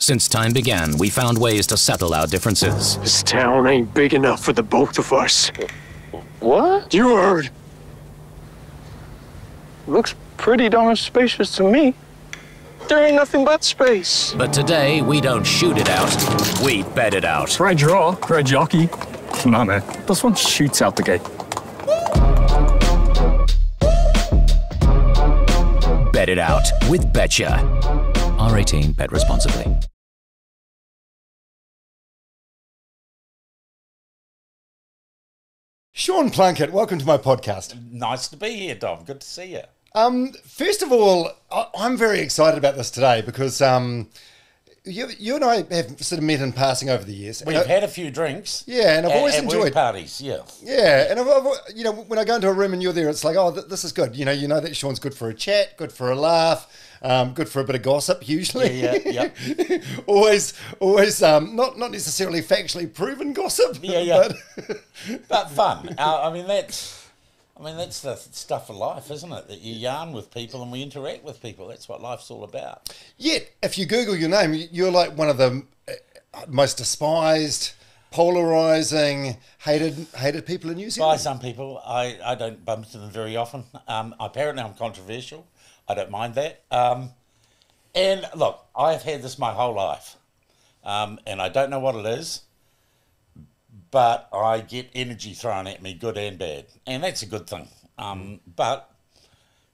Since time began, we found ways to settle our differences. This town ain't big enough for the both of us. What? You heard. Looks pretty darn spacious to me. There ain't nothing but space. But today, we don't shoot it out, we bet it out. Great draw, great jockey. Nah, man, this one shoots out the gate. Bet it out with Betcha. R18, bet responsibly. Sean Plunkett, welcome to my podcast. Nice to be here, Dom. Good to see you. First of all, I'm very excited about this today because you and I have sort of met in passing over the years. We've had a few drinks. Yeah, and I've always at enjoyed work parties. Yeah. Yeah, and I've, when I go into a room and you're there, it's like, oh, this is good. You know that Sean's good for a chat, good for a laugh, good for a bit of gossip. Usually, Yeah. always, not necessarily factually proven gossip. Yeah. But fun. I mean, that's the stuff of life, isn't it? That you yarn with people and we interact with people. That's what life's all about. Yet, if you Google your name, you're like one of the most despised, polarizing, hated people in New Zealand. By some people, I don't bump into them very often. Apparently, I'm controversial. I don't mind that. And look, I've had this my whole life, and I don't know what it is, but I get energy thrown at me, good and bad, and that's a good thing. But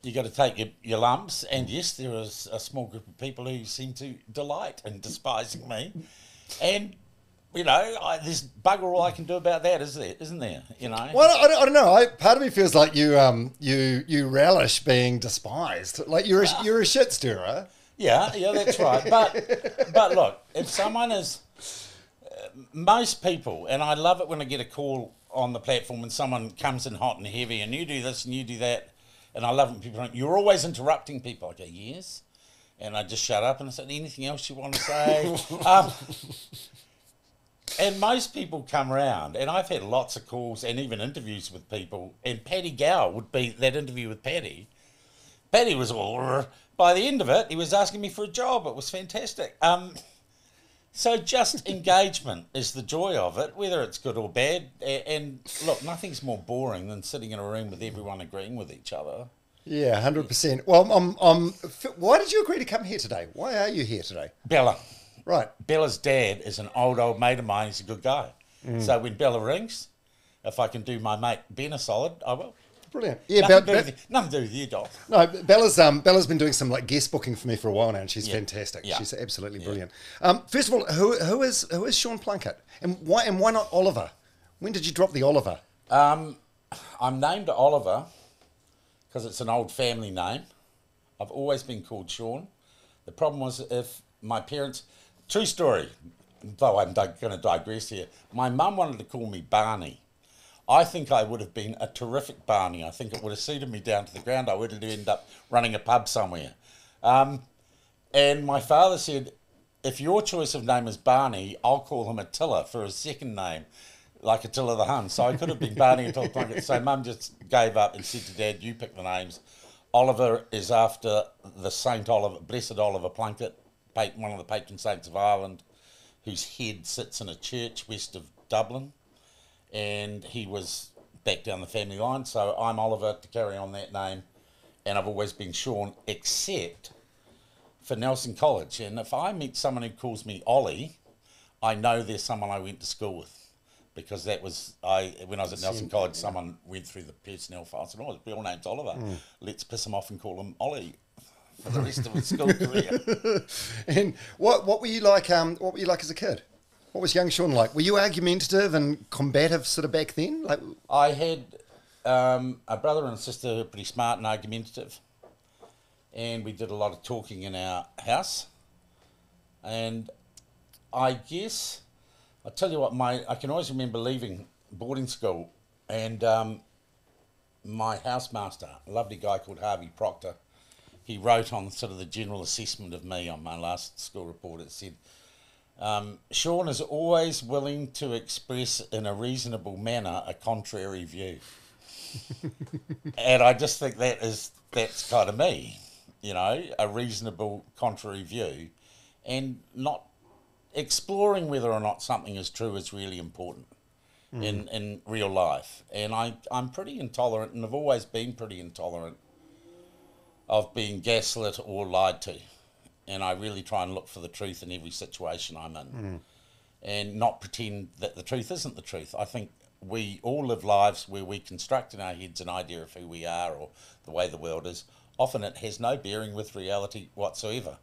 you got to take your lumps, and yes, there is a small group of people who seem to delight in despising me, and there's bugger all I can do about that, isn't there? Well, I don't know. Part of me feels like you relish being despised, like you're a shit stirrer. Yeah, that's right. But look, if someone is, most people, and I love it when I get a call on the platform and someone comes in hot and heavy, and you do this and you do that, and I love it when people are, you're always interrupting people. I go, yes, and I just shut up and I said, anything else you want to say? And most people come around, and I've had lots of calls and even interviews with people, and Paddy Gower would be that interview with Paddy. Paddy was all, by the end of it, he was asking me for a job. It was fantastic. So just engagement is the joy of it, whether it's good or bad. And look, nothing's more boring than sitting in a room with everyone agreeing with each other. Yeah, 100%. Well, why did you agree to come here today? Why are you here today? Bella. Right. Bella's dad is an old mate of mine. He's a good guy. So when Bella rings, if I can do my mate Ben a solid, I will. Brilliant. Yeah, nothing to do with you, Doc. No, Bella's been doing some like guest booking for me for a while now, and she's fantastic. Yeah. She's absolutely brilliant. First of all, who is Sean Plunkett, and why not Oliver? When did you drop the Oliver? I'm named Oliver because it's an old family name. I've always been called Sean. The problem was if my parents, true story, though I'm going to digress here. My mum wanted to call me Barney. I think I would have been a terrific Barney. I think it would have suited me down to the ground. I would have ended up running a pub somewhere. And my father said, if your choice of name is Barney, I'll call him Attila for his second name, like Attila the Hun. So I could have been Barney until Plunkett. So Mum just gave up and said to Dad, you pick the names. Oliver is after the Saint Oliver, Blessed Oliver Plunkett, one of the patron saints of Ireland, whose head sits in a church west of Dublin. And he was back down the family line, so I'm Oliver to carry on that name, and I've always been Sean, except for Nelson College. And if I meet someone who calls me Ollie, I know there's someone I went to school with, because that was when I was at Nelson College, someone went through the personnel files and his real name's Oliver. Let's piss him off and call him Ollie for the rest of his school career. And what were you like? What were you like as a kid? What was young Sean like? Were you argumentative and combative sort of back then? Like, I had a brother and a sister who were pretty smart and argumentative, and we did a lot of talking in our house. And I guess, I'll tell you what, I can always remember leaving boarding school, and my housemaster, a lovely guy called Harvey Proctor, he wrote on sort of the general assessment of me on my last school report. It said, Sean is always willing to express in a reasonable manner a contrary view. And I just think that's kind of me, a reasonable contrary view, and not exploring whether or not something is true is really important in real life. And I'm pretty intolerant, and I've always been pretty intolerant of being gaslit or lied to. And I really try and look for the truth in every situation I'm in, and not pretend that the truth isn't the truth. I think we all live lives where we construct in our heads an idea of who we are or the way the world is. Often it has no bearing with reality whatsoever.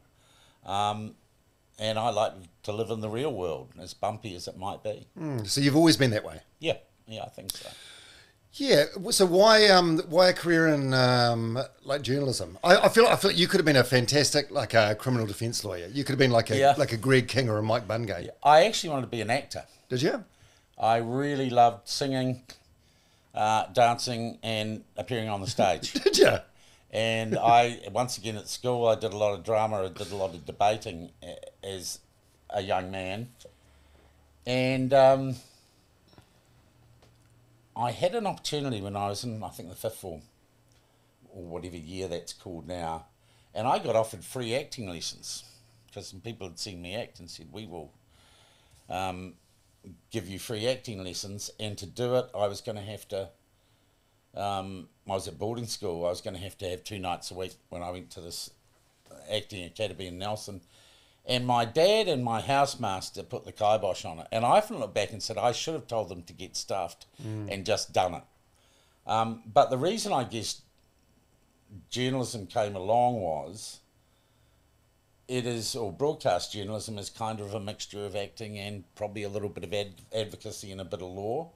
And I like to live in the real world, as bumpy as it might be. So you've always been that way? Yeah, I think so. Yeah. So why a career in like journalism? I feel like you could have been a fantastic criminal defence lawyer. You could have been like a Greg King or a Mike Bungay. Yeah. I actually wanted to be an actor. Did you? I really loved singing, dancing, and appearing on the stage. Did you? And once again at school, I did a lot of drama. I did a lot of debating as a young man. And I had an opportunity when I was in, I think, the fifth form, or whatever year that's called now. And I got offered free acting lessons because some people had seen me act and said, we will give you free acting lessons. And to do it, I was going to have to... I was at boarding school. I was going to have 2 nights a week when I went to this acting academy in Nelson. And my dad and my housemaster put the kibosh on it. And I often look back and said, I should have told them to get stuffed and just done it. But the reason I guess journalism came along was or broadcast journalism is kind of a mixture of acting and probably a little bit of advocacy and a bit of law.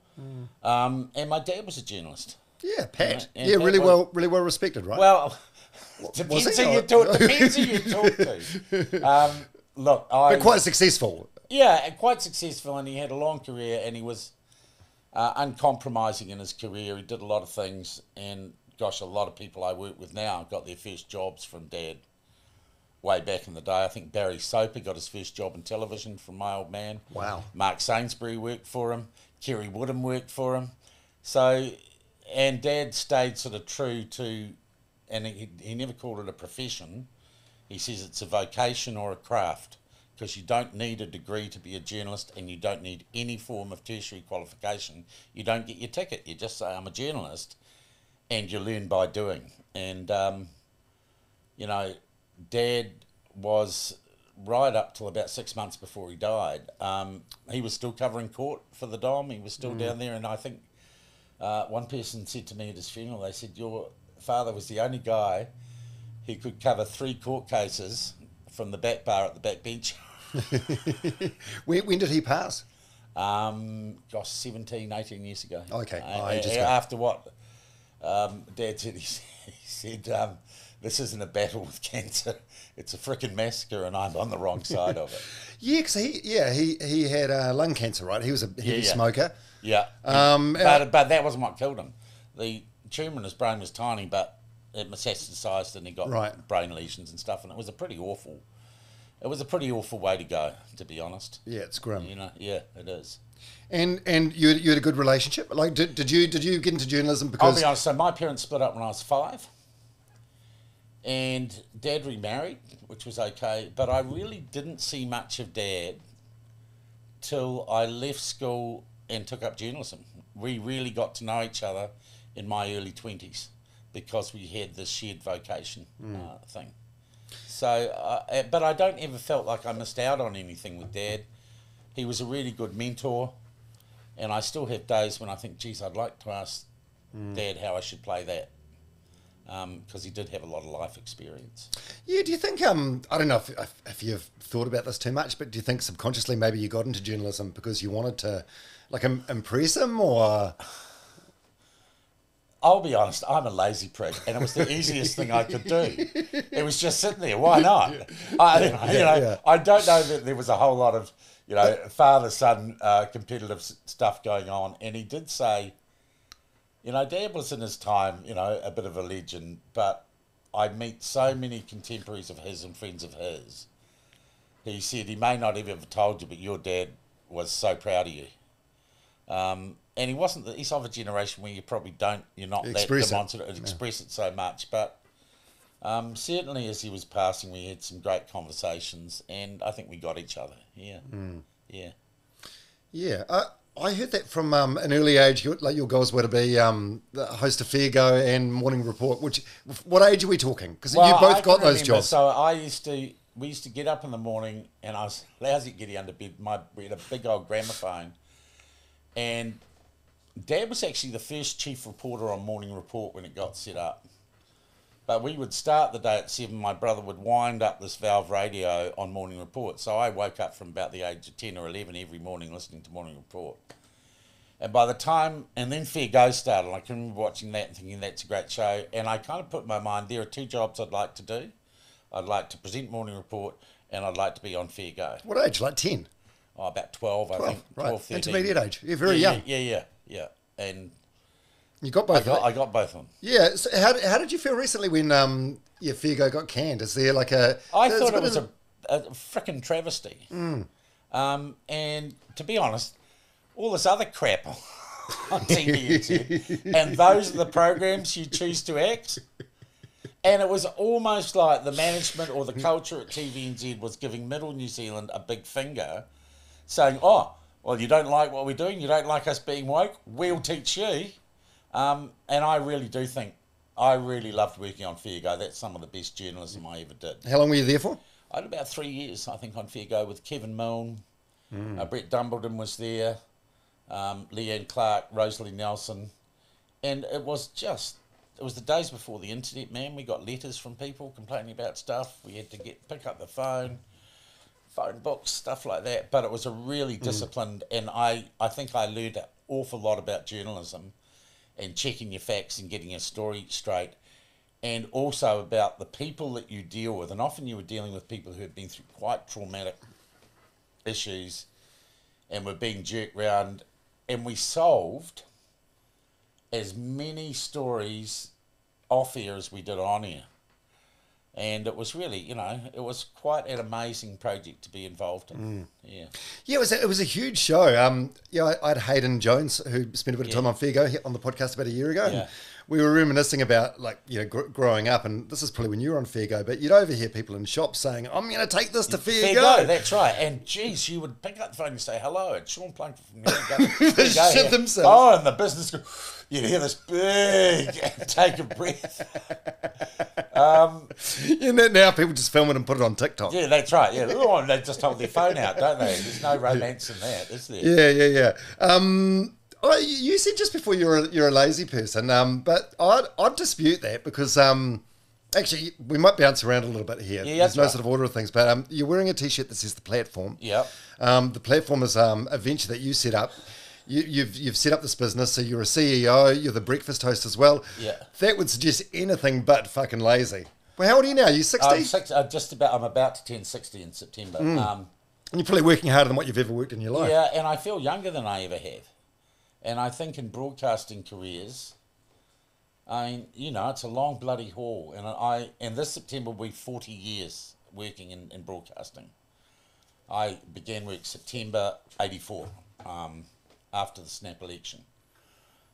And my dad was a journalist. Yeah, Pat. And yeah, Pat really well respected, right? Well, depends who you talk to. Look, but quite successful. Yeah, quite successful, and he had a long career, and he was uncompromising in his career. He did a lot of things, and gosh, a lot of people I work with now got their first jobs from Dad way back in the day. I think Barry Soper got his first job in television from my old man. Wow. Mark Sainsbury worked for him. Kerry Woodham worked for him. So, and Dad stayed sort of true to, and he never called it a profession. He says it's a vocation or a craft, because you don't need a degree to be a journalist, and you don't need any form of tertiary qualification. You don't get your ticket. You just say, I'm a journalist, and you learn by doing. And, you know, Dad was, right up till about 6 months before he died, he was still covering court for the Dom. He was still down there, and I think one person said to me at his funeral, they said, your father was the only guy who could cover 3 court cases from the back bar at the back bench. When did he pass? 17, 18 years ago. Okay. After what Dad said, he said, this isn't a battle with cancer, it's a frickin' massacre, and I'm on the wrong side of it. Yeah, because he had lung cancer, right? He was a heavy smoker. Yeah. But that wasn't what killed him. The tumour in his brain was tiny, but it metastasised, and he got brain lesions and stuff, and it was a pretty awful way to go, to be honest. Yeah, it's grim. You know, yeah, it is. And you had a good relationship? Like, did you get into journalism because... I'll be honest, so my parents split up when I was 5, and Dad remarried, which was okay, but I really didn't see much of Dad till I left school and took up journalism. We really got to know each other in my early 20s because we had this shared vocation thing. So, but I don't ever felt like I missed out on anything with Dad. He was a really good mentor, and I still have days when I think, geez, I'd like to ask Dad how I should play that, because he did have a lot of life experience. Yeah, do you think, I don't know if you've thought about this too much, but do you think subconsciously maybe you got into journalism because you wanted to, like, impress him, or... I'll be honest, I'm a lazy prick, and it was the easiest thing I could do. It was just sitting there. Why not? I don't know that there was a whole lot of, father-son competitive stuff going on. And he did say, Dad was in his time, a bit of a legend, but I meet so many contemporaries of his and friends of his. He said he may not have ever told you, but your dad was so proud of you. And he's of a generation where you probably you're not that demonstrative, express it so much. But Certainly as he was passing, we had some great conversations, and I think we got each other. Yeah, yeah. Yeah, I heard that from an early age. Like your goals were to be the host of Fair Go and Morning Report. What age are we talking? Because you both got those jobs. So we used to get up in the morning, and I was lousy at getting under bed. We had a big old gramophone, and Dad was actually the first chief reporter on Morning Report when it got set up. But we would start the day at 7. My brother would wind up this valve radio on Morning Report. So I woke up from about the age of 10 or 11 every morning listening to Morning Report. And by the time, and then Fair Go started, I can remember watching that and thinking that's a great show. And I kind of put in my mind, there are 2 jobs I'd like to do. I'd like to present Morning Report, and I'd like to be on Fair Go. What age? Like 10? Oh, about 12, I think. Right. 12, 13. Intermediate age. You're very young. Yeah. And you got both. I got both of them. Yeah. So how did you feel recently when Fair Go got canned? Is there like a? I thought it was a frickin' travesty. And to be honest, all this other crap on TVNZ, and those are the programs you choose to act. And it was almost like the management or the culture at TVNZ was giving Middle New Zealand a big finger, saying, "Oh, well, you don't like what we're doing, you don't like us being woke, we'll teach you." And I really do think, I really loved working on Fair Go. That's some of the best journalism I ever did. How long were you there for? I had about 3 years, I think, on Fair Go with Kevin Milne. Brett Dumbledon was there, Leanne Clark, Rosalie Nelson. And it was the days before the internet, man. We got letters from people complaining about stuff. We had to pick up the phone books, stuff like that. But it was a really disciplined, and I think I learned an awful lot about journalism and checking your facts and getting a story straight, and also about the people that you deal with. And often you were dealing with people who had been through quite traumatic issues and were being jerked around, and we solved as many stories off air as we did on air. And it was really, it was quite an amazing project to be involved in. Yeah, it was a huge show. I had Hayden Jones, who spent a bit of time on Fair Go on the podcast about a year ago. Yeah. And we were reminiscing about growing up, and this is probably when you were on Fair Go, but you'd overhear people in shops saying, "I'm going to take this to Fair Go." That's right. And geez, you would pick up the phone and say, "Hello, it's Sean Plunkett from Fair Go." They shit themselves. Oh, and the business, you'd hear this big take a breath. Now people just film it and put it on TikTok. Yeah, that's right. Yeah, oh, they just hold their phone out, don't they? There's no romance in that, is there? Yeah. You said just before you're a lazy person, but I'd dispute that because actually we might bounce around a little bit here. Yeah, there's no sort of order of things, but you're wearing a T-shirt that says The Platform. Yeah. The Platform is a venture that you set up. You've set up this business, so you're a CEO, you're the breakfast host as well. Yeah. That would suggest anything but fucking lazy. Well, how old are you now? You 60? I'm about to turn 60 in September. And you're probably working harder than what you've ever worked in your life. Yeah, and I feel younger than I ever have. And I think in broadcasting careers, it's a long bloody haul. And this September will be 40 years working in broadcasting. I began work September 84. After the snap election.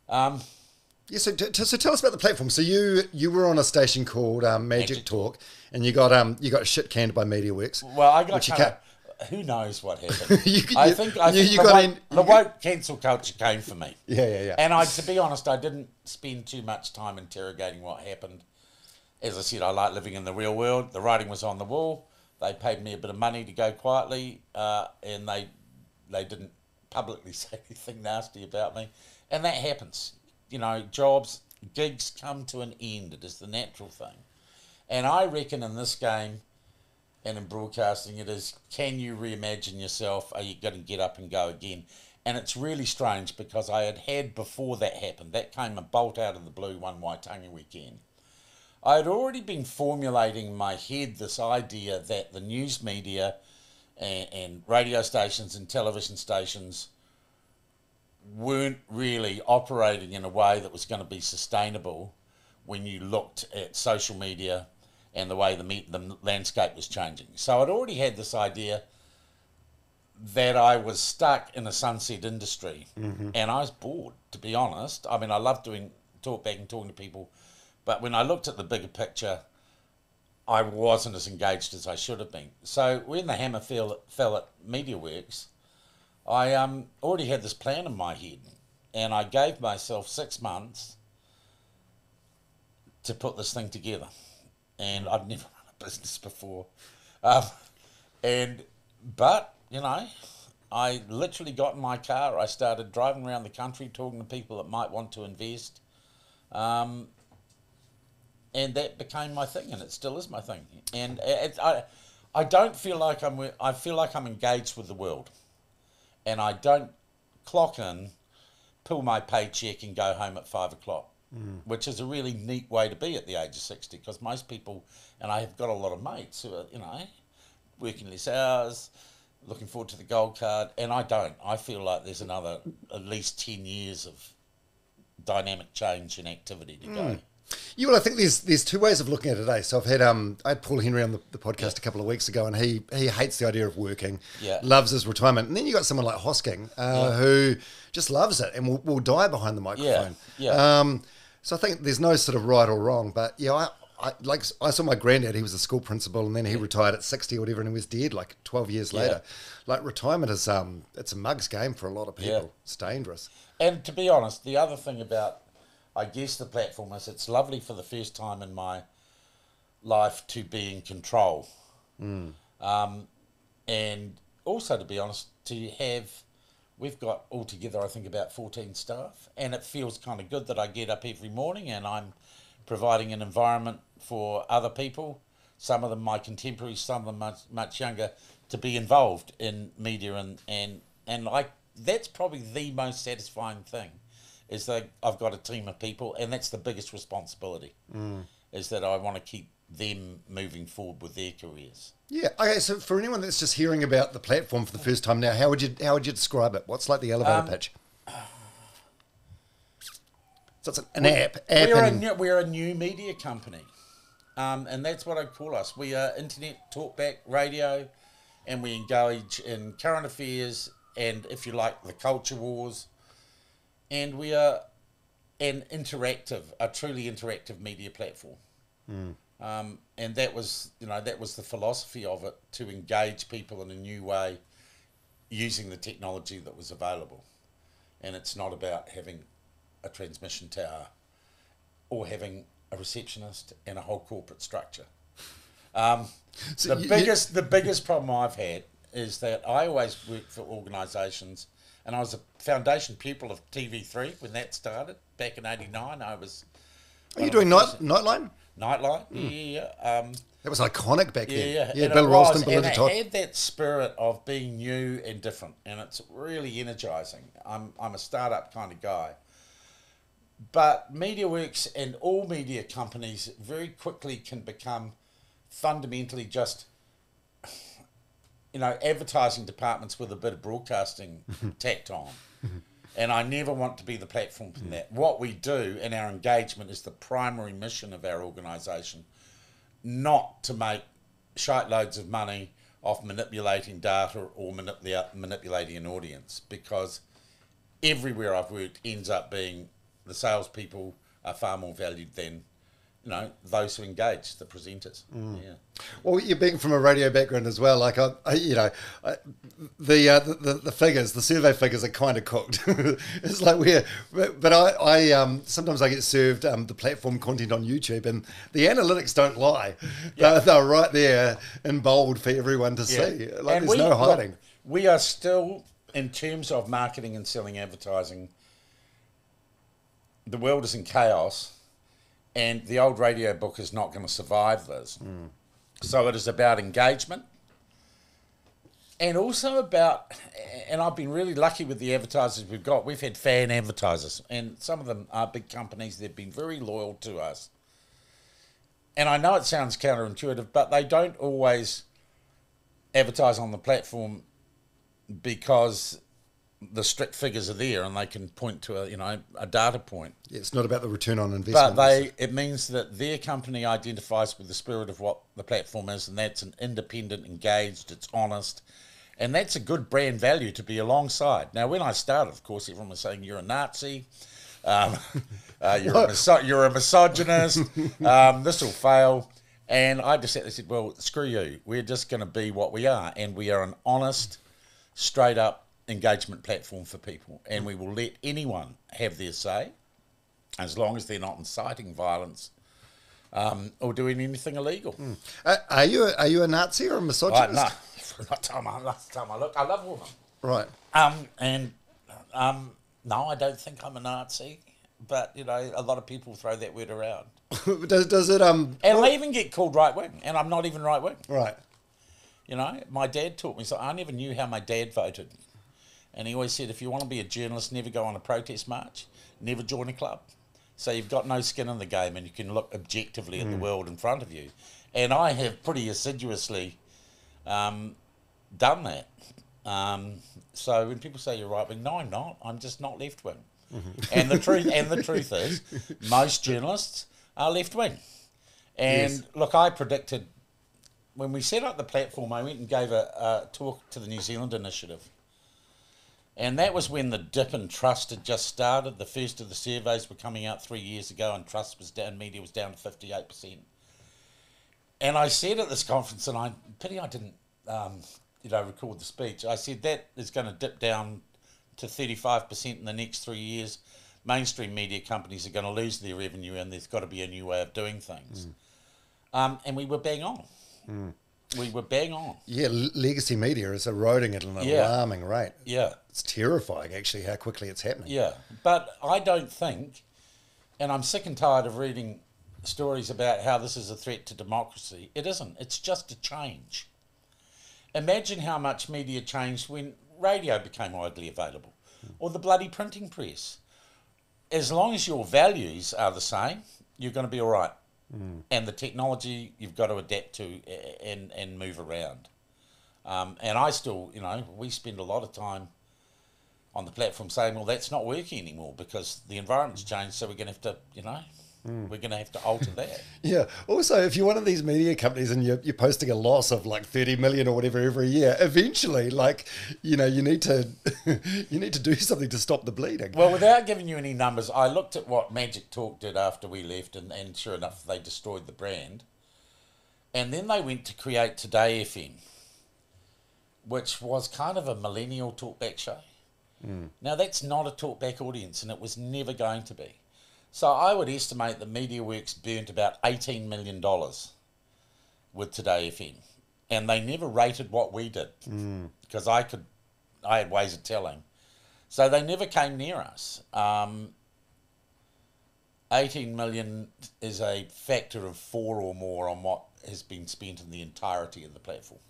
So tell us about The Platform. So you were on a station called Magic Talk, and you got shit canned by Mediaworks. Well, I got who knows what happened. I think the woke cancel culture came for me. Yeah. And to be honest, I didn't spend too much time interrogating what happened. As I said, I like living in the real world. The writing was on the wall. They paid me a bit of money to go quietly, and they didn't publicly say anything nasty about me, and that happens. Gigs come to an end. It is the natural thing, and I reckon in this game and in broadcasting, it is, can you reimagine yourself? Are you going to get up and go again? And it's really strange because I had before that happened, that came a bolt out of the blue one Waitangi weekend. I had already been formulating in my head this idea that the news media and radio stations and television stations weren't really operating in a way that was going to be sustainable when you looked at social media and the way the landscape was changing. So I'd already had this idea that I was stuck in a sunset industry, and I was bored, to be honest. I mean, I love talking to people, but when I looked at the bigger picture, I wasn't as engaged as I should have been. So when the hammer fell at Mediaworks, I already had this plan in my head, and I gave myself 6 months to put this thing together. And I'd never run a business before. But, you know, I literally got in my car. I started driving around the country talking to people that might want to invest. And that became my thing, and it still is my thing. And I don't feel like I feel like I'm engaged with the world. And I don't clock in, pull my paycheck and go home at 5 o'clock, which is a really neat way to be at the age of 60, because most people, and I have got a lot of mates who are, you know, working less hours, looking forward to the gold card, and I don't. I feel like there's another at least 10 years of dynamic change and activity to go. Yeah, well, I think there's two ways of looking at it today. So I had Paul Henry on the podcast a couple of weeks ago, and he hates the idea of working, loves his retirement. And then you got someone like Hosking, who just loves it and will die behind the microphone. So I think there's no sort of right or wrong, but yeah, I saw my granddad. He was a school principal, and then he retired at 60 or whatever, and he was dead like 12 years later. Like retirement is it's a mug's game for a lot of people. It's dangerous. And to be honest, the other thing about, I guess, the platform is it's lovely for the first time in my life to be in control. And also, to be honest, we've got altogether, I think, about 14 staff, and it feels kind of good that I get up every morning and I'm providing an environment for other people, some of them my contemporaries, some of them much younger, to be involved in media, and that's probably the most satisfying thing, is that I've got a team of people, and that's the biggest responsibility, is that I want to keep them moving forward with their careers. Yeah. Okay. So for anyone that's just hearing about the platform for the first time now, how would you describe it? What's like the elevator pitch? So it's an app. We're a new media company, and that's what I call us. We are internet talkback radio, and we engage in current affairs and, if you like, the culture wars. And we are a truly interactive media platform. And that was the philosophy of it, to engage people in a new way using the technology that was available. And it's not about having a transmission tower or having a receptionist and a whole corporate structure. The biggest problem I've had is that I always worked for organisations, and I was a foundation pupil of TV3 when that started back in '89. Are you doing Nightline? Nightline, yeah. That was iconic back then. Yeah. Bill Ralston, Belinda Todd. It had that spirit of being new and different, and it's really energising. I'm a startup kind of guy. But Mediaworks and all media companies very quickly can become fundamentally just, advertising departments with a bit of broadcasting tacked on. And I never want to be the platform for that. What we do in our engagement is the primary mission of our organisation, not to make shite loads of money off manipulating data or manipulating an audience, because everywhere I've worked ends up being the salespeople are far more valued than those who engage, the presenters. Well, you're being from a radio background as well. Like the figures, the survey figures are kind of cooked. It's like I sometimes I get served the platform content on YouTube, and the analytics don't lie. They're right there in bold for everyone to see. Like, and there's no hiding. Look, we are still, in terms of marketing and selling advertising, the world is in chaos. And the old radio book is not going to survive this. So it is about engagement, and also about, and I've been really lucky with the advertisers we've got. We've had fan advertisers, and some of them are big companies. They've been very loyal to us. And I know it sounds counterintuitive, but they don't always advertise on the platform because the strict figures are there and they can point to a data point. Yeah, it's not about the return on investment. But it means that their company identifies with the spirit of what the platform is, and that's an independent, engaged, it's honest, and that's a good brand value to be alongside. Now, when I started, of course, everyone was saying you're a Nazi, you're a misogynist, this will fail. And I just sat there and said, well, screw you. We're just going to be what we are. And we are an honest, straight up engagement platform for people. And we will let anyone have their say, as long as they're not inciting violence or doing anything illegal. Are you a Nazi or a misogynist? No. Last time I looked, I love women. Right. No, I don't think I'm a Nazi. But, you know, a lot of people throw that word around. does it... And I even get called right-wing, and I'm not even right-wing. Right. You know, my dad taught me, so I never knew how my dad voted. And he always said, if you want to be a journalist, never go on a protest march, never join a club. So you've got no skin in the game, and you can look objectively at the world in front of you. And I have pretty assiduously done that. So when people say you're right-wing, no, I'm not. I'm just not left-wing. And the truth is, most journalists are left-wing. And look, I predicted, when we set up the platform, I went and gave a talk to the New Zealand initiative. And that was when the dip in trust had just started. The first of the surveys were coming out 3 years ago, and trust was down, media was down to 58%. And I said at this conference, and I didn't, record the speech. I said that is going to dip down to 35% in the next 3 years. Mainstream media companies are going to lose their revenue, and there's got to be a new way of doing things. And we were bang on. We were bang on. Yeah, legacy media is eroding at an alarming rate. Yeah. It's terrifying, actually, how quickly it's happening. Yeah, but I don't think, and I'm sick and tired of reading stories about how this is a threat to democracy. It isn't. It's just a change. Imagine how much media changed when radio became widely available, or the bloody printing press. As long as your values are the same, you're going to be all right. And the technology you've got to adapt to and move around. And I still, we spend a lot of time on the platform saying, well, that's not working anymore because the environment's changed, so we're going to have to, we're going to have to alter that. Yeah. Also, if you're one of these media companies and you're posting a loss of like 30 million or whatever every year, eventually, you need to you need to do something to stop the bleeding. Well, without giving you any numbers, I looked at what Magic Talk did after we left, and sure enough, they destroyed the brand. And then they went to create Today FM, which was kind of a millennial talkback show. Now, that's not a talkback audience, and it was never going to be. So I would estimate that Mediaworks burnt about $18 million with Today FM. And they never rated what we did because I had ways of telling. So they never came near us. 18 million is a factor of 4 or more on what has been spent in the entirety of the platform.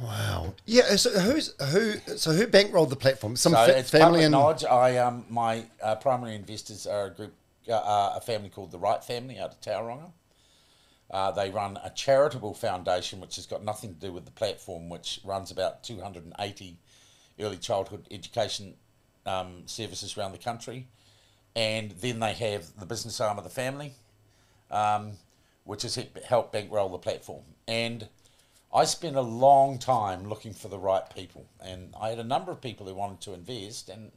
Wow. Yeah. So who bankrolled the platform? Some it's family public knowledge. My primary investors are a group, a family called the Wright family out of Tauranga. They run a charitable foundation which has got nothing to do with the platform, which runs about 280 early childhood education services around the country, and then they have the business arm of the family, which has helped bankroll the platform. And I spent a long time looking for the right people, and I had a number of people who wanted to invest, and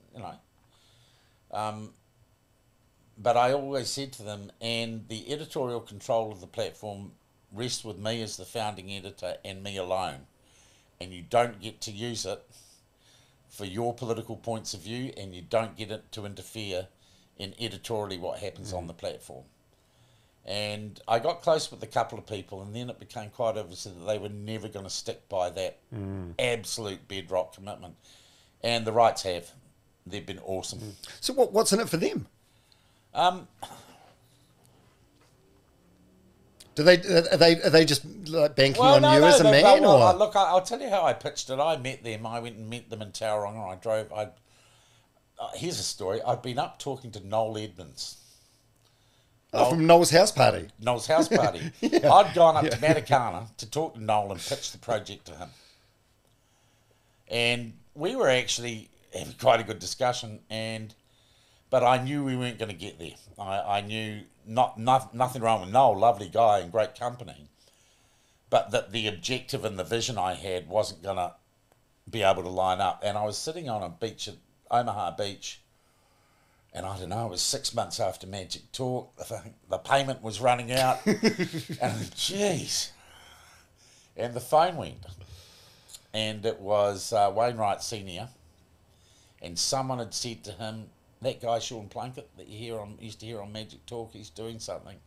but I always said to them, and the editorial control of the platform rests with me as the founding editor and me alone, and you don't get to use it for your political points of view, and you don't get it to interfere in editorially what happens on the platform. And I got close with a couple of people, and then it became quite obvious that they were never going to stick by that absolute bedrock commitment. And the Wrights have. They've been awesome. So what's in it for them? Are they just like banking on you as a man? Or? Look, I'll tell you how I pitched it. I met them. I went and met them in Tauranga. Here's a story. I'd been up talking to Noel Edmonds. From Noel's house party. Noel's house party. Yeah. I'd gone up to Matakana to talk to Noel and pitch the project to him. And we were actually having quite a good discussion, but I knew we weren't going to get there. I knew nothing wrong with Noel, lovely guy and great company, but that the objective and the vision I had wasn't going to be able to line up. And I was sitting on a beach at Omaha Beach And I don't know, it was 6 months after Magic Talk. The payment was running out. And jeez. And the phone went. And it was Wainwright Senior. And someone had said to him, that guy Sean Plunkett that used to hear on Magic Talk, he's doing something.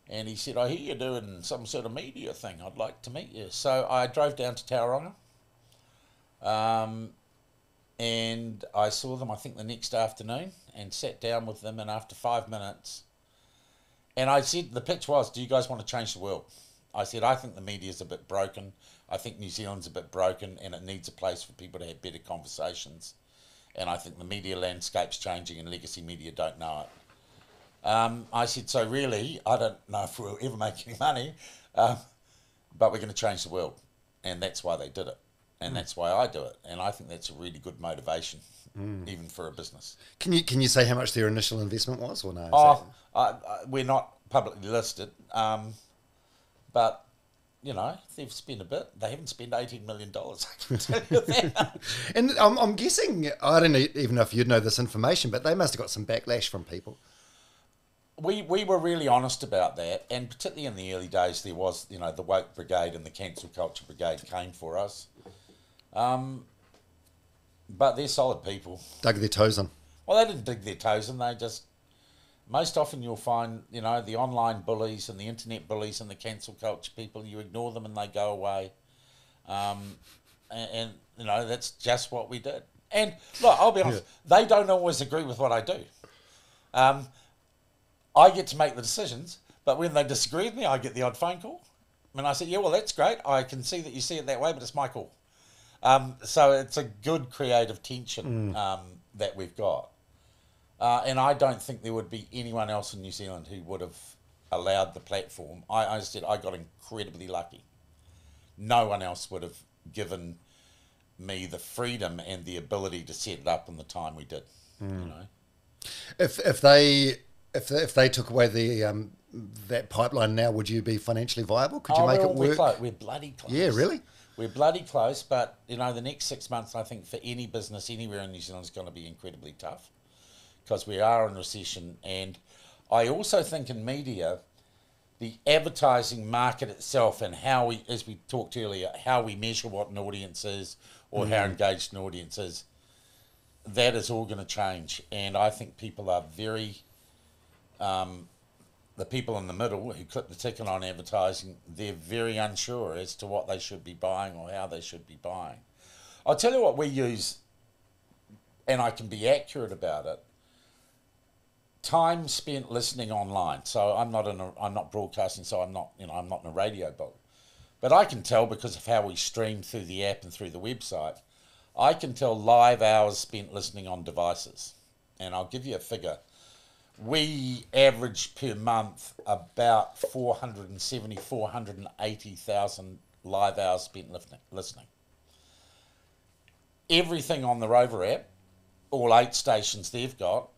And he said, I hear you're doing some sort of media thing. I'd like to meet you. So I drove down to Tauranga. And I saw them, I think, the next afternoon and sat down with them. And after 5 minutes, and I said, the pitch was, do you guys want to change the world? I said, I think the media's a bit broken. I think New Zealand's a bit broken and it needs a place for people to have better conversations. And I think the media landscape's changing and legacy media don't know it. I said, so really, I don't know if we'll ever make any money, but we're going to change the world. And that's why they did it. And that's why I do it. And I think that's a really good motivation, even for a business. Can you say how much their initial investment was or no? We're not publicly listed, but, you know, they've spent a bit. They haven't spent $18 million, I can tell you that. And I'm guessing, I don't even know if you'd know this information, but they must have got some backlash from people. We were really honest about that, and particularly in the early days, there was, you know, the woke brigade and the cancel culture brigade came for us. But they're solid people. Dug their toes in. Well, they didn't dig their toes in. They just, most often you'll find, you know, the online bullies and the internet bullies and the cancel culture people, you ignore them and they go away. And you know, that's just what we did. And look, I'll be honest, they don't always agree with what I do. I get to make the decisions, but when they disagree with me, I get the odd phone call. And I say, yeah, well, that's great. I can see that you see it that way, but it's my call. So it's a good creative tension that we've got. And I don't think there would be anyone else in New Zealand who would have allowed the platform. I said I got incredibly lucky. No one else would have given me the freedom and the ability to set it up in the time we did. You know, If they took away the that pipeline now, would you be financially viable? Could you make it work? We're bloody close. Yeah, really? We're bloody close, but, you know, the next 6 months, I think, for any business anywhere in New Zealand is going to be incredibly tough because we are in recession. And I also think in media, the advertising market itself and how we, as we talked earlier, how we measure what an audience is or how engaged an audience is, that is all going to change. And I think people are very... the people in the middle who clip the ticket on advertising, they're very unsure as to what they should be buying or how they should be buying. I'll tell you what we use, and I can be accurate about it. Time spent listening online. So I'm not broadcasting, so I'm not in a radio book. But I can tell because of how we stream through the app and through the website. I can tell live hours spent listening on devices. And I'll give you a figure. We average per month about 480,000 live hours spent listening. Everything on the Rover app, all 8 stations they've got,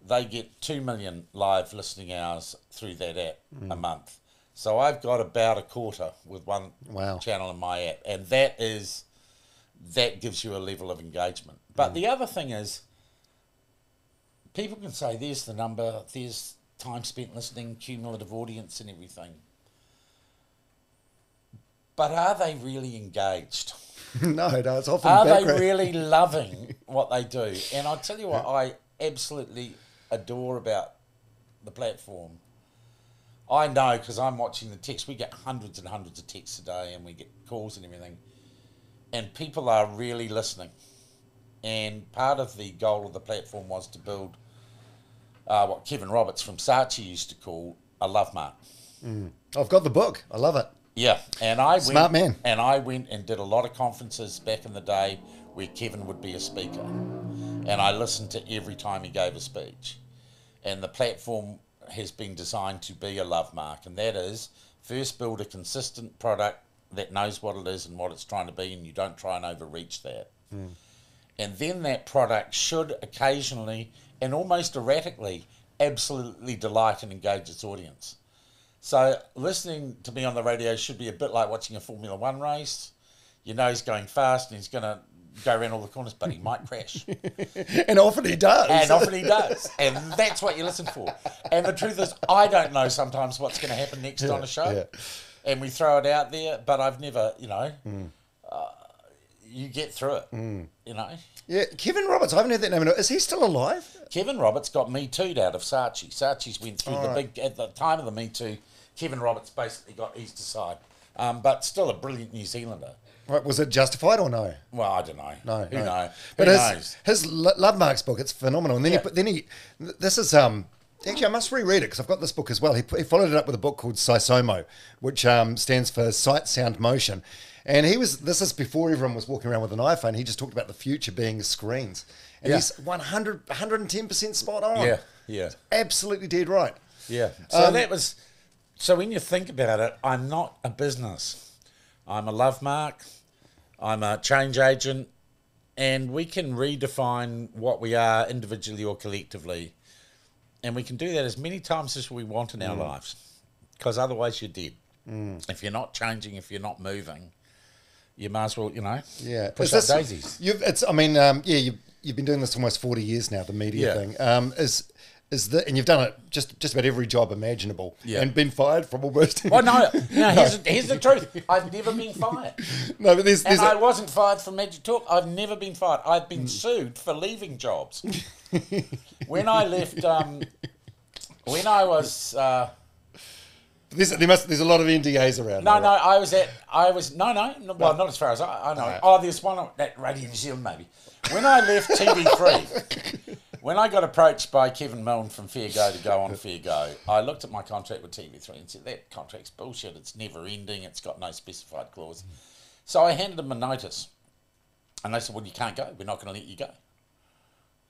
they get 2 million live listening hours through that app a month. So I've got about a quarter with one channel in my app, and that gives you a level of engagement. But the other thing is, people can say, there's the number, there's time spent listening, cumulative audience and everything. But are they really engaged? No, it's often Are background. they really loving what they do? And I'll tell you what I absolutely adore about the platform. I know because I'm watching the text. We get hundreds and hundreds of texts a day and we get calls and everything. And people are really listening. And part of the goal of the platform was to build what Kevin Roberts from Saatchi used to call a love mark. I've got the book. I love it. Yeah, and Smart man. And I went and did a lot of conferences back in the day where Kevin would be a speaker. And I listened to every time he gave a speech. And the platform has been designed to be a love mark. And that is, first build a consistent product that knows what it is and what it's trying to be, and you don't try and overreach that. And then that product should occasionally and almost erratically absolutely delight and engage its audience. So listening to me on the radio should be a bit like watching a Formula One race. You know he's going fast and he's going to go around all the corners, but he might crash. And often he does. And that's what you listen for. And the truth is, I don't know sometimes what's going to happen next on a show. Yeah. And we throw it out there, but I've never, you get through it, Yeah, Kevin Roberts, I haven't heard that name. Is he still alive? Kevin Roberts got Me Too'd out of Saatchi. Saatchi's went through at the time of the Me Too, Kevin Roberts basically got east to side. But still a brilliant New Zealander. Right, was it justified or no? Well, I don't know. No, Who knows? But Who knows? His Love Marks book, it's phenomenal. And then this is actually I must reread it because I've got this book as well. He followed it up with a book called SISOMO, which stands for Sight, Sound, Motion. And this is before everyone was walking around with an iPhone. He just talked about the future being screens. And he's 110% spot on. Yeah. Absolutely dead right. Yeah. So when you think about it, I'm not a business. I'm a love mark. I'm a change agent. And we can redefine what we are individually or collectively. And we can do that as many times as we want in our lives. Because otherwise you're dead. If you're not changing, if you're not moving, you might as well, push up daisies. You've been doing this almost 40 years now, the media thing. And you've done it just about every job imaginable, and been fired from almost. Well, no. Here's the truth. I've never been fired. No, but I wasn't fired from Magic Talk. I've never been fired. I've been sued for leaving jobs. When I left, when I was. There's a lot of NDAs around. No, well, not as far as I know. Right. Oh, there's one at Radio New Zealand, maybe. When I left TV3, when I got approached by Kevin Milne from Fair Go to go on Fair Go, I looked at my contract with TV3 and said, that contract's bullshit. It's never ending. It's got no specified clause. So I handed them a notice. And they said, well, you can't go. We're not going to let you go.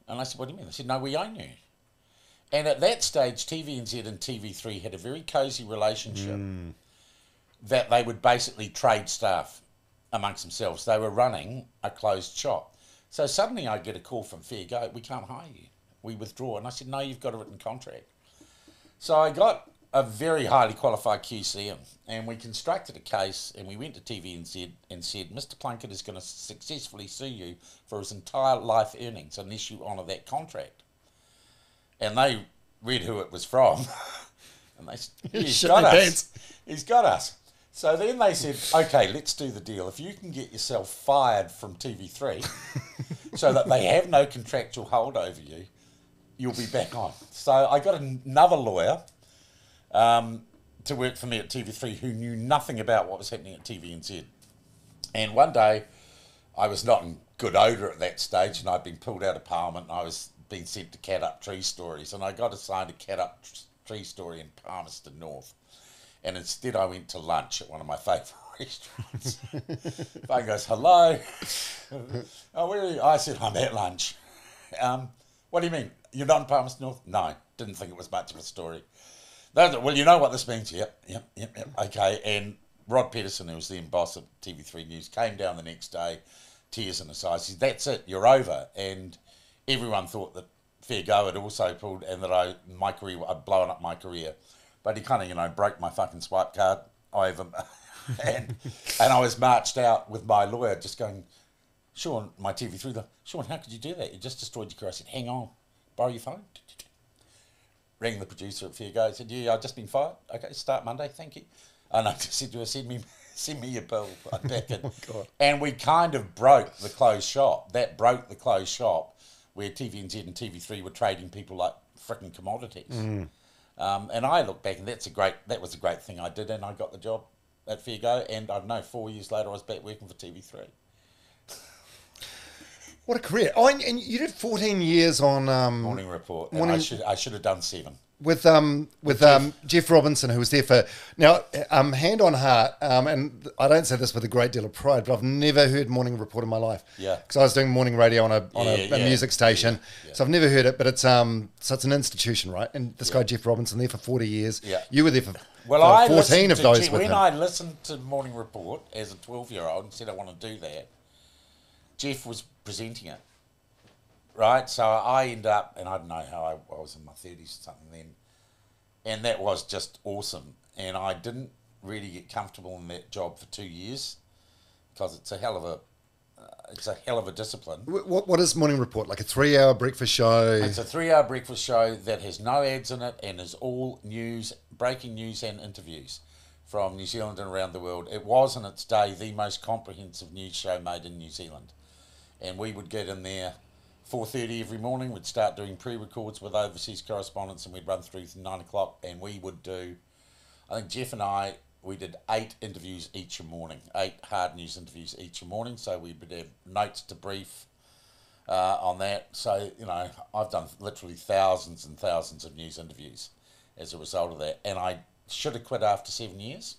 And I said, what do you mean? They said, no, we own you. And at that stage, TVNZ and TV3 had a very cosy relationship that they would basically trade staff amongst themselves. They were running a closed shop. So suddenly I get a call from Fair Go, we can't hire you. We withdraw. And I said, no, you've got a written contract. So I got a very highly qualified QC in, and we constructed a case, and we went to TVNZ and said, Mr. Plunkett is going to successfully sue you for his entire life earnings unless you honour that contract. And they read who it was from. And they said, he's got us. He's got us. So then they said, okay, let's do the deal. If you can get yourself fired from TV3 so that they have no contractual hold over you, you'll be back on. So I got another lawyer to work for me at TV3 who knew nothing about what was happening at TVNZ. And one day, I was not in good odour at that stage, and I'd been pulled out of Parliament, and I was being sent to Cat Up Tree Stories, and I got assigned a Cat Up Tree Story in Palmerston North. And instead I went to lunch at one of my favourite restaurants. Phone goes, hello. Oh, where are you? I said, I'm at lunch. What do you mean? You're not in Palmerston North? No, didn't think it was much of a story. Well, you know what this means? Yep. Okay, and Rod Pedersen, who was then boss of TV3 News, came down the next day, tears in his eyes. He said, that's it, you're over. And everyone thought that Fair Go had also pulled, and that I'd blown up my career. But he kind of, broke my fucking swipe card over, and I was marched out with my lawyer just going, Sean, my TV3, Sean, how could you do that? You just destroyed your career. I said, hang on, borrow your phone. Rang the producer at Fair Go. He said, yeah, I've just been fired. Okay, start Monday, thank you. And I just said to her, send me your bill. I'm back in. God. And we kind of broke the closed shop. That broke the closed shop where TVNZ and TV3 were trading people like frickin' commodities. And I look back, and that was a great thing I did, and I got the job at Fair Go, and I don't know, 4 years later I was back working for TV3. What a career! Oh, and you did 14 years on Morning Report. And I should have done 7 with Jeff Robinson, who was there for hand on heart. And I don't say this with a great deal of pride, but I've never heard Morning Report in my life. Yeah, because I was doing morning radio on a music station, so I've never heard it. But it's an institution, right? And this guy Jeff Robinson there for 40 years. Yeah, you were there for 14 of those. When I listened to Morning Report as a 12-year-old and said I want to do that, Jeff was presenting it, right? So I end up, and I don't know how I was in my 30s or something then, and that was just awesome. And I didn't really get comfortable in that job for 2 years because it's a hell of it's a hell of a discipline. What is Morning Report? Like a 3-hour breakfast show? It's a 3-hour breakfast show that has no ads in it and is all news, breaking news and interviews from New Zealand and around the world. It was in its day the most comprehensive news show made in New Zealand. And we would get in there 4:30 every morning. We'd start doing pre-records with overseas correspondents, and we'd run through to 9 o'clock, and we would do, I think Jeff and I, we did 8 interviews each morning, 8 hard news interviews each morning. So we would have notes to brief on that. So, you know, I've done literally thousands and thousands of news interviews as a result of that. And I should have quit after 7 years.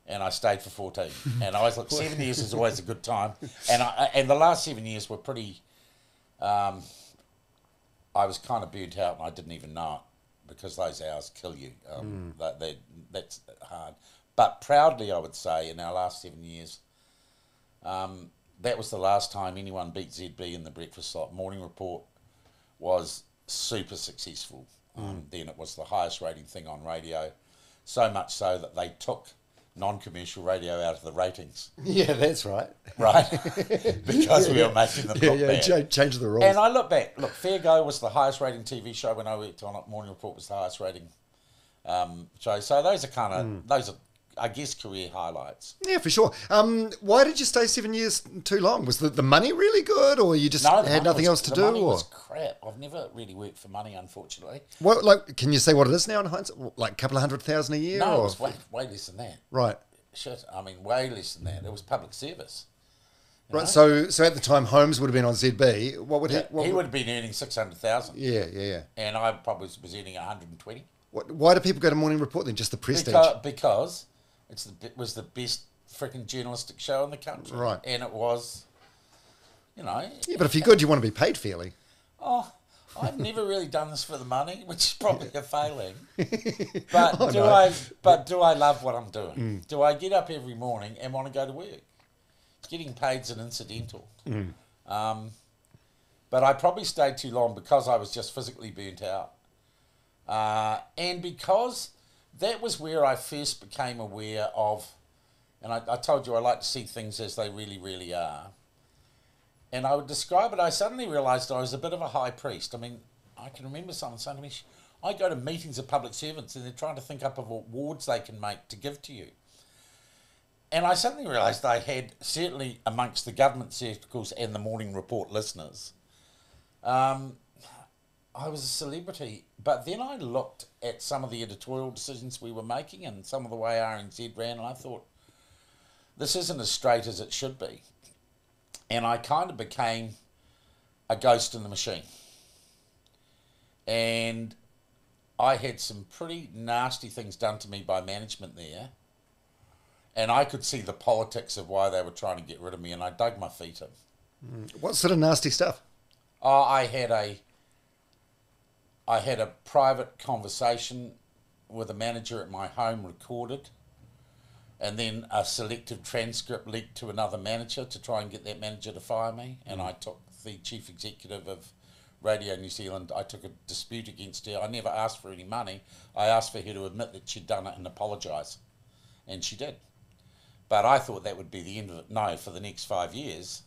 And I stayed for 14. And I always look, 7 years is always a good time. And the last 7 years were pretty, I was kind of burnt out and I didn't even know it, because those hours kill you. That's hard. But proudly, I would say, in our last 7 years, that was the last time anyone beat ZB in the breakfast slot. Morning Report was super successful. Then it was the highest rating thing on radio, so much so that they took non-commercial radio out of the ratings. Yeah, that's right. Right? Because we were making them look bad. Change the rules. And I look back. Look, Fair Go was the highest rating TV show when I worked on it. Morning Report was the highest rating show. So those are kind of, those are, I guess, career highlights. Yeah, for sure. Why did you stay 7 years too long? Was the money really good, or you just had nothing else to do? The money was crap. I've never really worked for money, unfortunately. What, like, can you say what it is now in hindsight? Like a couple of $100,000 a year? No, or? it was way less than that. Right. Shit, I mean, way less than that. It was public service. Right. So at the time, Holmes would have been on ZB. What would he would have been earning 600,000. Yeah. And I probably was earning 120. Why do people go to Morning Report then? Just the prestige? Because it was the best freaking journalistic show in the country. Right. And it was, you know. Yeah, but if you're good, you want to be paid fairly. Oh, I've never really done this for the money, which is probably a failing. But do I love what I'm doing? Do I get up every morning and want to go to work? Getting paid's an incidental. But I probably stayed too long because I was just physically burnt out. And because that was where I first became aware of, and I told you I like to see things as they really, really are. And I would describe it, I suddenly realised I was a bit of a high priest. I mean, I can remember someone saying to me, I go to meetings of public servants and they're trying to think up of awards they can make to give to you. And I suddenly realised I had, certainly amongst the government circles and the Morning Report listeners, I was a celebrity. But then I looked at some of the editorial decisions we were making and some of the way RNZ ran, and I thought, this isn't as straight as it should be. And I kind of became a ghost in the machine. And I had some pretty nasty things done to me by management there. And I could see the politics of why they were trying to get rid of me, and I dug my feet in. What sort of nasty stuff? Oh, I had a private conversation with a manager at my home recorded, and then a selective transcript leaked to another manager to try and get that manager to fire me. And I took the chief executive of Radio New Zealand, I took a dispute against her. I never asked for any money. I asked for her to admit that she'd done it and apologise. And she did. But I thought that would be the end of it. No, for the next 5 years,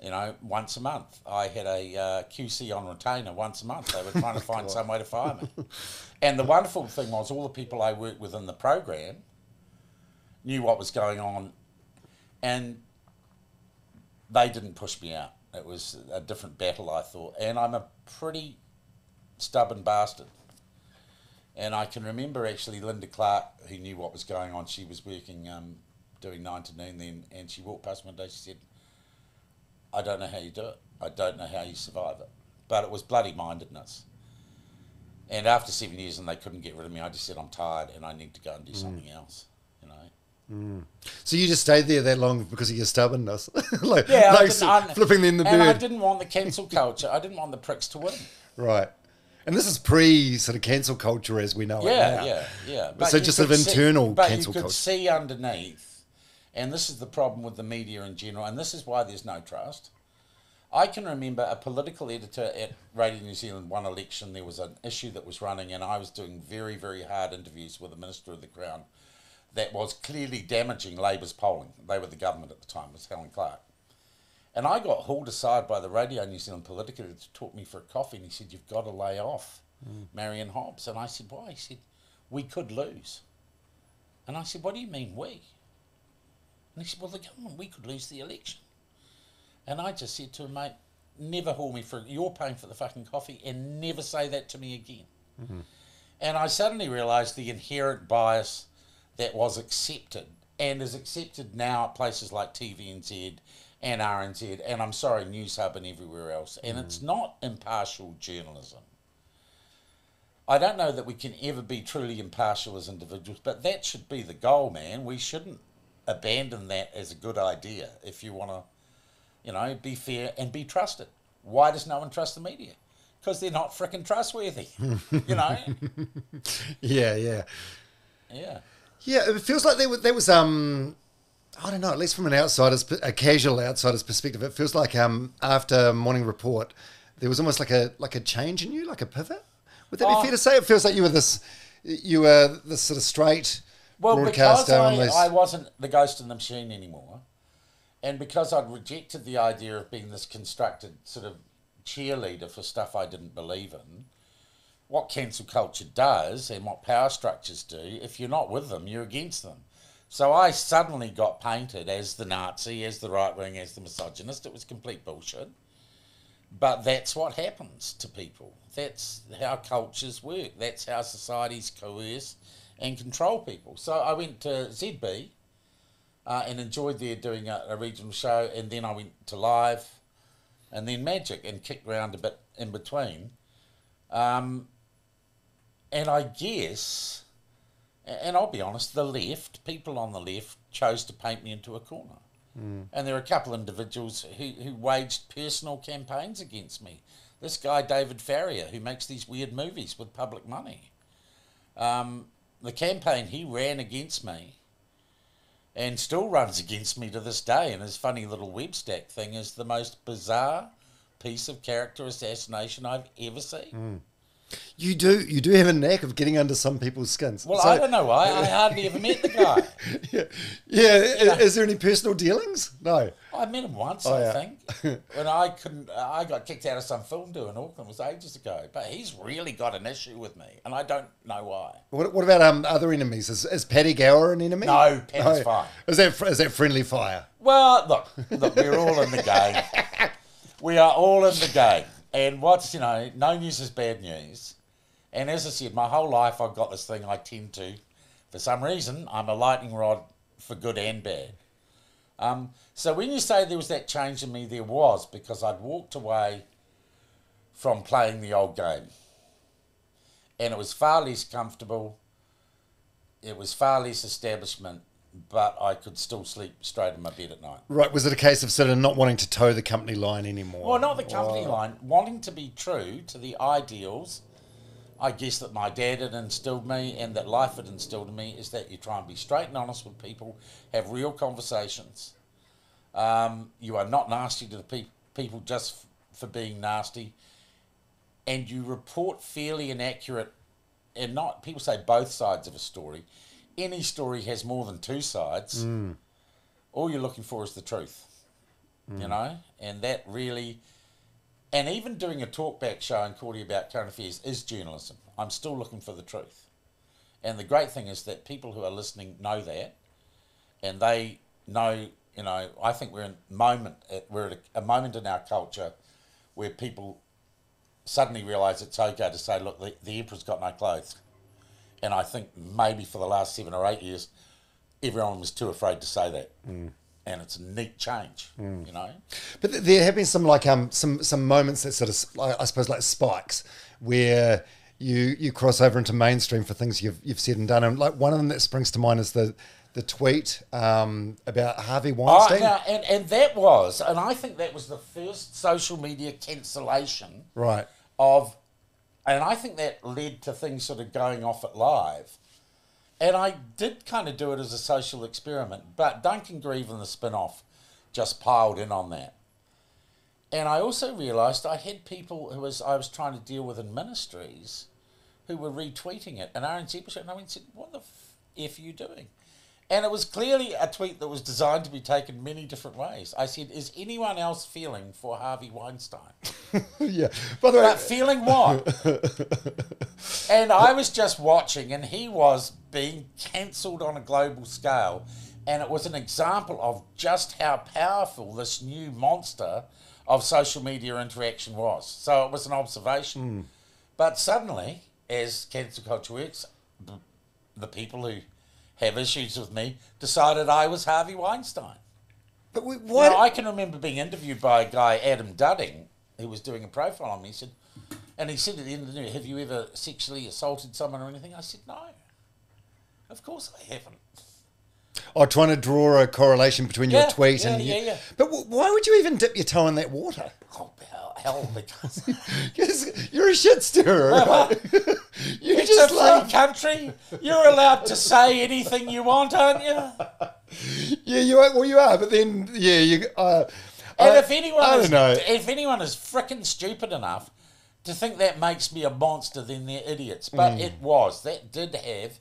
you know, once a month. I had a QC on retainer once a month. They were trying to find some way to fire me. And the wonderful thing was all the people I worked with in the program knew what was going on, and they didn't push me out. It was a different battle, I thought. And I'm a pretty stubborn bastard. And I can remember actually Linda Clark, who knew what was going on. She was working, doing 9 to noon then, and she walked past one day, she said, I don't know how you do it. I don't know how you survive it. But it was bloody mindedness. And after 7 years and they couldn't get rid of me, I just said, I'm tired and I need to go and do something else, you know. So you just stayed there that long because of your stubbornness? Flipping in the bird. And I didn't want the cancel culture. I didn't want the pricks to win. Right. And this is pre sort of cancel culture as we know it now. Yeah. But so just sort of internal cancel culture. But you could see underneath, and this is the problem with the media in general, and this is why there's no trust. I can remember a political editor at Radio New Zealand, one election, there was an issue that was running, and I was doing very, very hard interviews with the Minister of the Crown that was clearly damaging Labour's polling. They were the government at the time, was Helen Clark. And I got hauled aside by the Radio New Zealand political to talk me for a coffee, and he said, "You've got to lay off Marion Hobbs." And I said, "Why?" He said, "We could lose." And I said, "What do you mean we?" And he said, "Well, the government, we could lose the election." And I just said to him, "Mate, never haul me for, you're paying for the fucking coffee, and never say that to me again." And I suddenly realised the inherent bias that was accepted and is accepted now at places like TVNZ and RNZ, and I'm sorry, News Hub and everywhere else. And it's not impartial journalism. I don't know that we can ever be truly impartial as individuals, but that should be the goal, man. We shouldn't abandon that as a good idea if you want to, you know, be fair and be trusted. Why does no one trust the media? Because they're not frickin' trustworthy, you know? Yeah. Yeah. Yeah, it feels like there was I don't know, at least from a casual outsider's perspective, it feels like after Morning Report, there was almost like a change in you, like a pivot. Would that be fair to say? It feels like you were this sort of straight broadcaster. Because I wasn't the ghost in the machine anymore, and because I'd rejected the idea of being this constructed sort of cheerleader for stuff I didn't believe in, what cancel culture does and what power structures do, if you're not with them, you're against them. So I suddenly got painted as the Nazi, as the right wing, as the misogynist. It was complete bullshit. But that's what happens to people. That's how cultures work. That's how societies coerce and control people. So I went to ZB and enjoyed there doing a regional show, and then I went to Live and then Magic and kicked around a bit in between. And I guess, and I'll be honest, the left, people on the left chose to paint me into a corner. And there are a couple of individuals who waged personal campaigns against me. This guy, David Farrier, who makes these weird movies with public money. The campaign he ran against me and still runs against me to this day, and his funny little web stack thing is the most bizarre piece of character assassination I've ever seen. You do have a knack of getting under some people's skins. Well, so, I don't know why. I hardly ever met the guy. Yeah. Is there any personal dealings? No. I met him once, I think. When I got kicked out of some film do in Auckland. It was ages ago. But he's really got an issue with me, and I don't know why. What about other enemies? Is Paddy Gower an enemy? No, Paddy's fine. Is that friendly fire? Well, look, we're all in the game. We are all in the game. And no news is bad news. And as I said, my whole life I've got this thing I tend to, for some reason, I'm a lightning rod for good and bad. So when you say there was that change in me, there was, because I'd walked away from playing the old game. And it was far less comfortable. It was far less establishment. But I could still sleep straight in my bed at night. Right. Was it a case of sort of not wanting to toe the company line anymore? Well, not the company line. Wanting to be true to the ideals, I guess, that my dad had instilled me and that life had instilled in me, is that you try and be straight and honest with people, have real conversations. You are not nasty to the people just for being nasty. And you report fairly and accurate, and not, people say both sides of a story. Any story has more than two sides. All you're looking for is the truth, you know? And that really, and even doing a talkback show and calling about current affairs is journalism. I'm still looking for the truth. And the great thing is that people who are listening know that, and they know, I think we're at a moment in our culture where people suddenly realise it's okay to say, look, the emperor's got no clothes. And I think maybe for the last 7 or 8 years, everyone was too afraid to say that. And it's a neat change, you know. But there have been some moments that sort of, I suppose, like spikes, where you cross over into mainstream for things you've said and done. And like one of them that springs to mind is the tweet about Harvey Weinstein. And that was, and I think that was the first social media cancellation, right, of. And I think that led to things sort of going off at Live. And I did kind of do it as a social experiment, but Duncan Grieve and the spin-off just piled in on that. And I also realised I had people I was trying to deal with in ministries who were retweeting it. And RNZ was, and I went and said, what the F are you doing? And it was clearly a tweet that was designed to be taken many different ways. I said, is anyone else feeling for Harvey Weinstein? Yeah. By the way, But feeling what? And I was just watching, and he was being cancelled on a global scale. And it was an example of just how powerful this new monster of social media interaction was. So it was an observation. But suddenly, as cancel culture works, the people who have issues with me decided I was Harvey Weinstein. but why? You know, I can remember being interviewed by a guy, Adam Dudding, who was doing a profile on me. He said at the end of the interview, have you ever sexually assaulted someone or anything? I said, no. Of course I haven't. Oh, trying to draw a correlation between your tweet and you. Yeah. But why would you even dip your toe in that water? Oh, hell, because Because you're a shit stirrer. Right? You it's just a free like, country. You're allowed to say anything you want, aren't you? yeah, you are. Well, you are. But then, yeah, you. And if anyone is frickin' stupid enough to think that makes me a monster, then they're idiots. But that did have,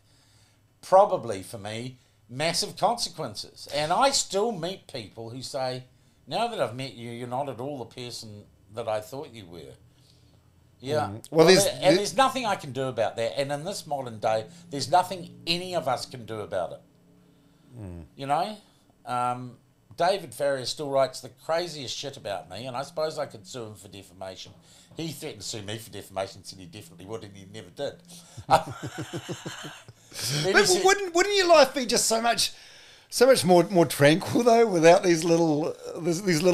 probably for me, massive consequences. And I still meet people who say, now that I've met you, you're not at all the person that I thought you were. Yeah. Well, there's nothing I can do about that. And in this modern day, there's nothing any of us can do about it. You know? David Farrier still writes the craziest shit about me, and I suppose I could sue him for defamation. He threatened to sue me for defamation, said he definitely would, and he never did. But wouldn't your life be just so much more tranquil though, without these little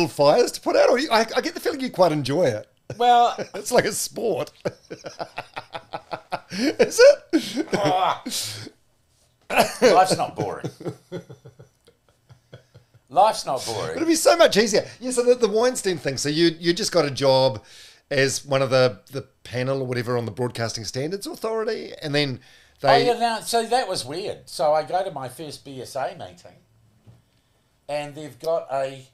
fires to put out? Or I get the feeling you quite enjoy it. Well, It's like a sport. Is it? life's not boring. Life's not boring. It'd be so much easier. Yeah, so the Weinstein thing. So you just got a job as one of the panel or whatever on the Broadcasting Standards Authority, and then So that was weird. So I go to my first BSA meeting, and they've got a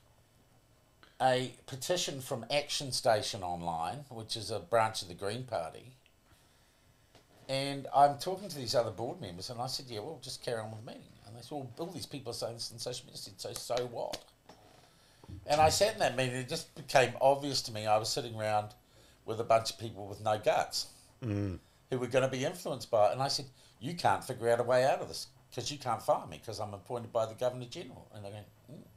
petition from Action Station Online, which is a branch of the Green Party. And I'm talking to these other board members, and I said, yeah, well, just carry on with the meeting. And they said, well, all these people are saying this in social media. I said, so what? And I sat in that meeting, it just became obvious to me I was sitting around with a bunch of people with no guts who were going to be influenced by it. And I said, you can't figure out a way out of this because you can't fire me because I'm appointed by the Governor-General. And they go,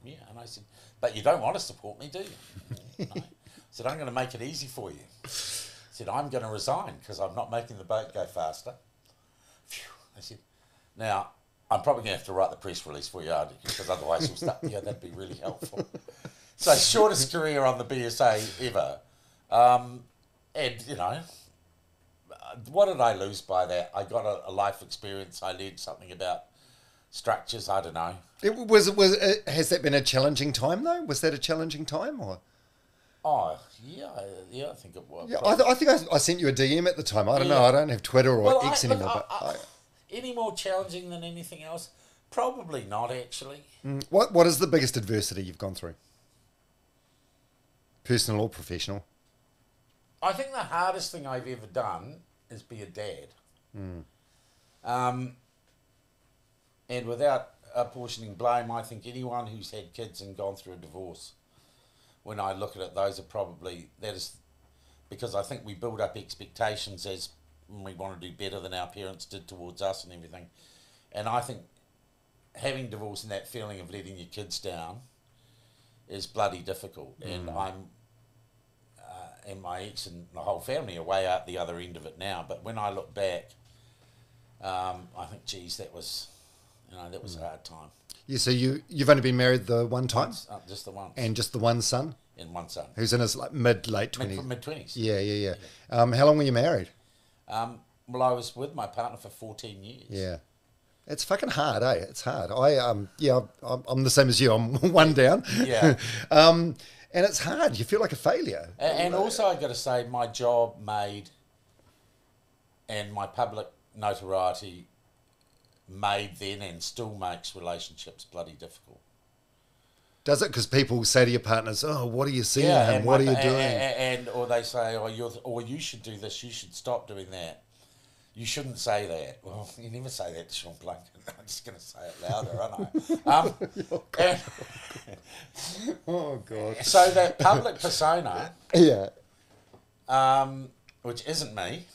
yeah. And I said, but you don't want to support me, do you? No. I said, I'm going to make it easy for you. I said, I'm going to resign because I'm not making the boat go faster. Phew. I said, now, I'm probably going to have to write the press release for you, Andy, because otherwise you'll start. Yeah, that'd be really helpful. So, shortest career on the BSA ever. And, you know, what did I lose by that? I got a life experience. I learned something about structures. I don't know. Has that been a challenging time, though? Was that a challenging time? Or? Oh, yeah, I think it was. Yeah, I think I sent you a DM at the time. I don't know. I don't have Twitter or X anymore. Any more challenging than anything else? Probably not, actually. What is the biggest adversity you've gone through? Personal or professional? I think the hardest thing I've ever done is be a dad. And without apportioning blame, I think anyone who's had kids and gone through a divorce, when I look at it, those are probably, that is, because I think we build up expectations as we want to do better than our parents did towards us and everything. And I think having divorce and that feeling of letting your kids down is bloody difficult. And and my ex and the whole family are way out the other end of it now. But when I look back, I think, geez, that was a hard time. Yeah, so you've only been married the one time? Just the one. And just the one son? And one son. Who's in his mid-late 20s? Mid-20s. Yeah. How long were you married? Well, I was with my partner for 14 years. Yeah. It's fucking hard, eh? It's hard. I'm the same as you. I'm one down. Yeah. And it's hard. You feel like a failure. And also, I've got to say, my job and my public notoriety made then and still makes relationships bloody difficult. Does it? Because people say to your partners, "Oh, what are you seeing? And what are you doing?" Or they say, "Oh, you should do this. You should stop doing that." You shouldn't say that. Well, you never say that to Sean Plunkett. I'm just going to say it louder, aren't I? Oh, God. So that public persona, Yeah. which isn't me,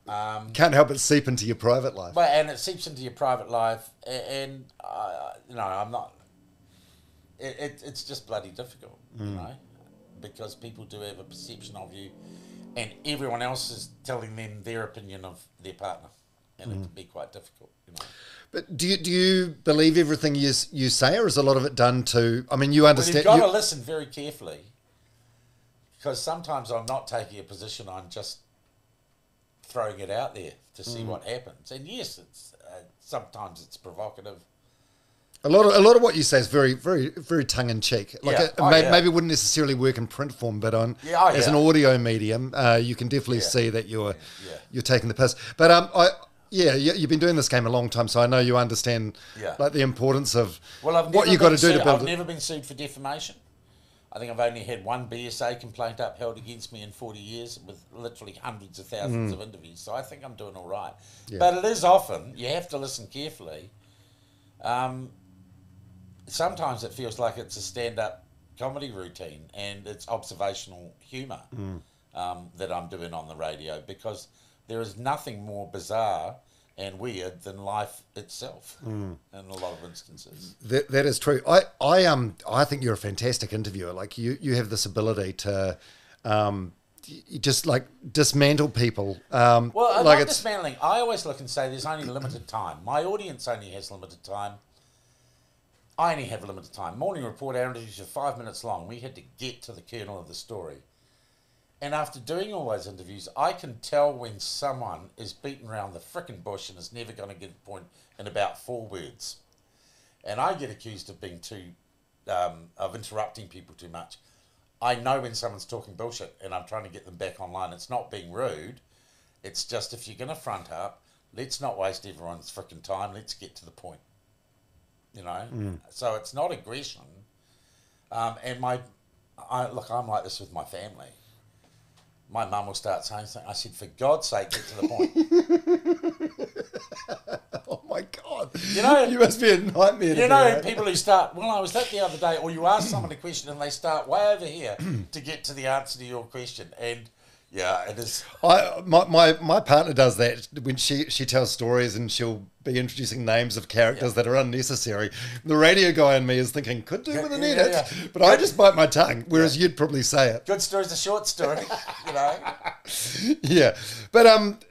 Can't help but seep into your private life. but and it seeps into your private life, and you know, I'm not. It's just bloody difficult, you know, because people do have a perception of you, and everyone else is telling them their opinion of their partner, and it can be quite difficult, you know. But do you believe everything you say, or is a lot of it done to? I mean, you Well, understand. you've got to listen very carefully, because sometimes I'm not taking a position. I'm just throwing it out there to see what happens. And yes, it's sometimes it's provocative. A lot of what you say is very, very, very tongue in cheek. Like Yeah. maybe wouldn't necessarily work in print form, but on as an audio medium, you can definitely see that you're taking the piss. But you've been doing this game a long time, so I know you understand like the importance of what you got to do to build. I've never been sued for defamation. I think I've only had one BSA complaint upheld against me in 40 years with literally hundreds of thousands of interviews. So I think I'm doing all right. Yeah. But it is often, you have to listen carefully. Sometimes it feels like it's a stand-up comedy routine and it's observational humour that I'm doing on the radio, because there is nothing more bizarre and weird than life itself in a lot of instances. That is true. I think you're a fantastic interviewer. Like you have this ability to you just like dismantle people. Well, I'm like not dismantling. I always look and say there's only limited time. My audience only has limited time. I only have limited time. Morning report, our interviews are 5 minutes long. We had to get to the kernel of the story. And after doing all those interviews, I can tell when someone is beaten around the frickin' bush and is never going to get a point in about 4 words. And I get accused of being of interrupting people too much. I know when someone's talking bullshit and I'm trying to get them back online. It's not being rude. It's just, if you're going to front up, let's not waste everyone's frickin' time. Let's get to the point. You know? So it's not aggression. And look, I'm like this with my family. My mum will start saying something. I said, for God's sake, get to the point. Oh my God. You know, you must be a nightmare. You know, people who start, well, I was that the other day, or you ask someone a question and they start way over here to get to the answer to your question. And yeah, it is. My partner does that when she tells stories, and she'll be introducing names of characters that are unnecessary. The radio guy in me is thinking, could do with an edit, but I just bite my tongue, whereas you'd probably say it. Good story's a short story, you know. Yeah, but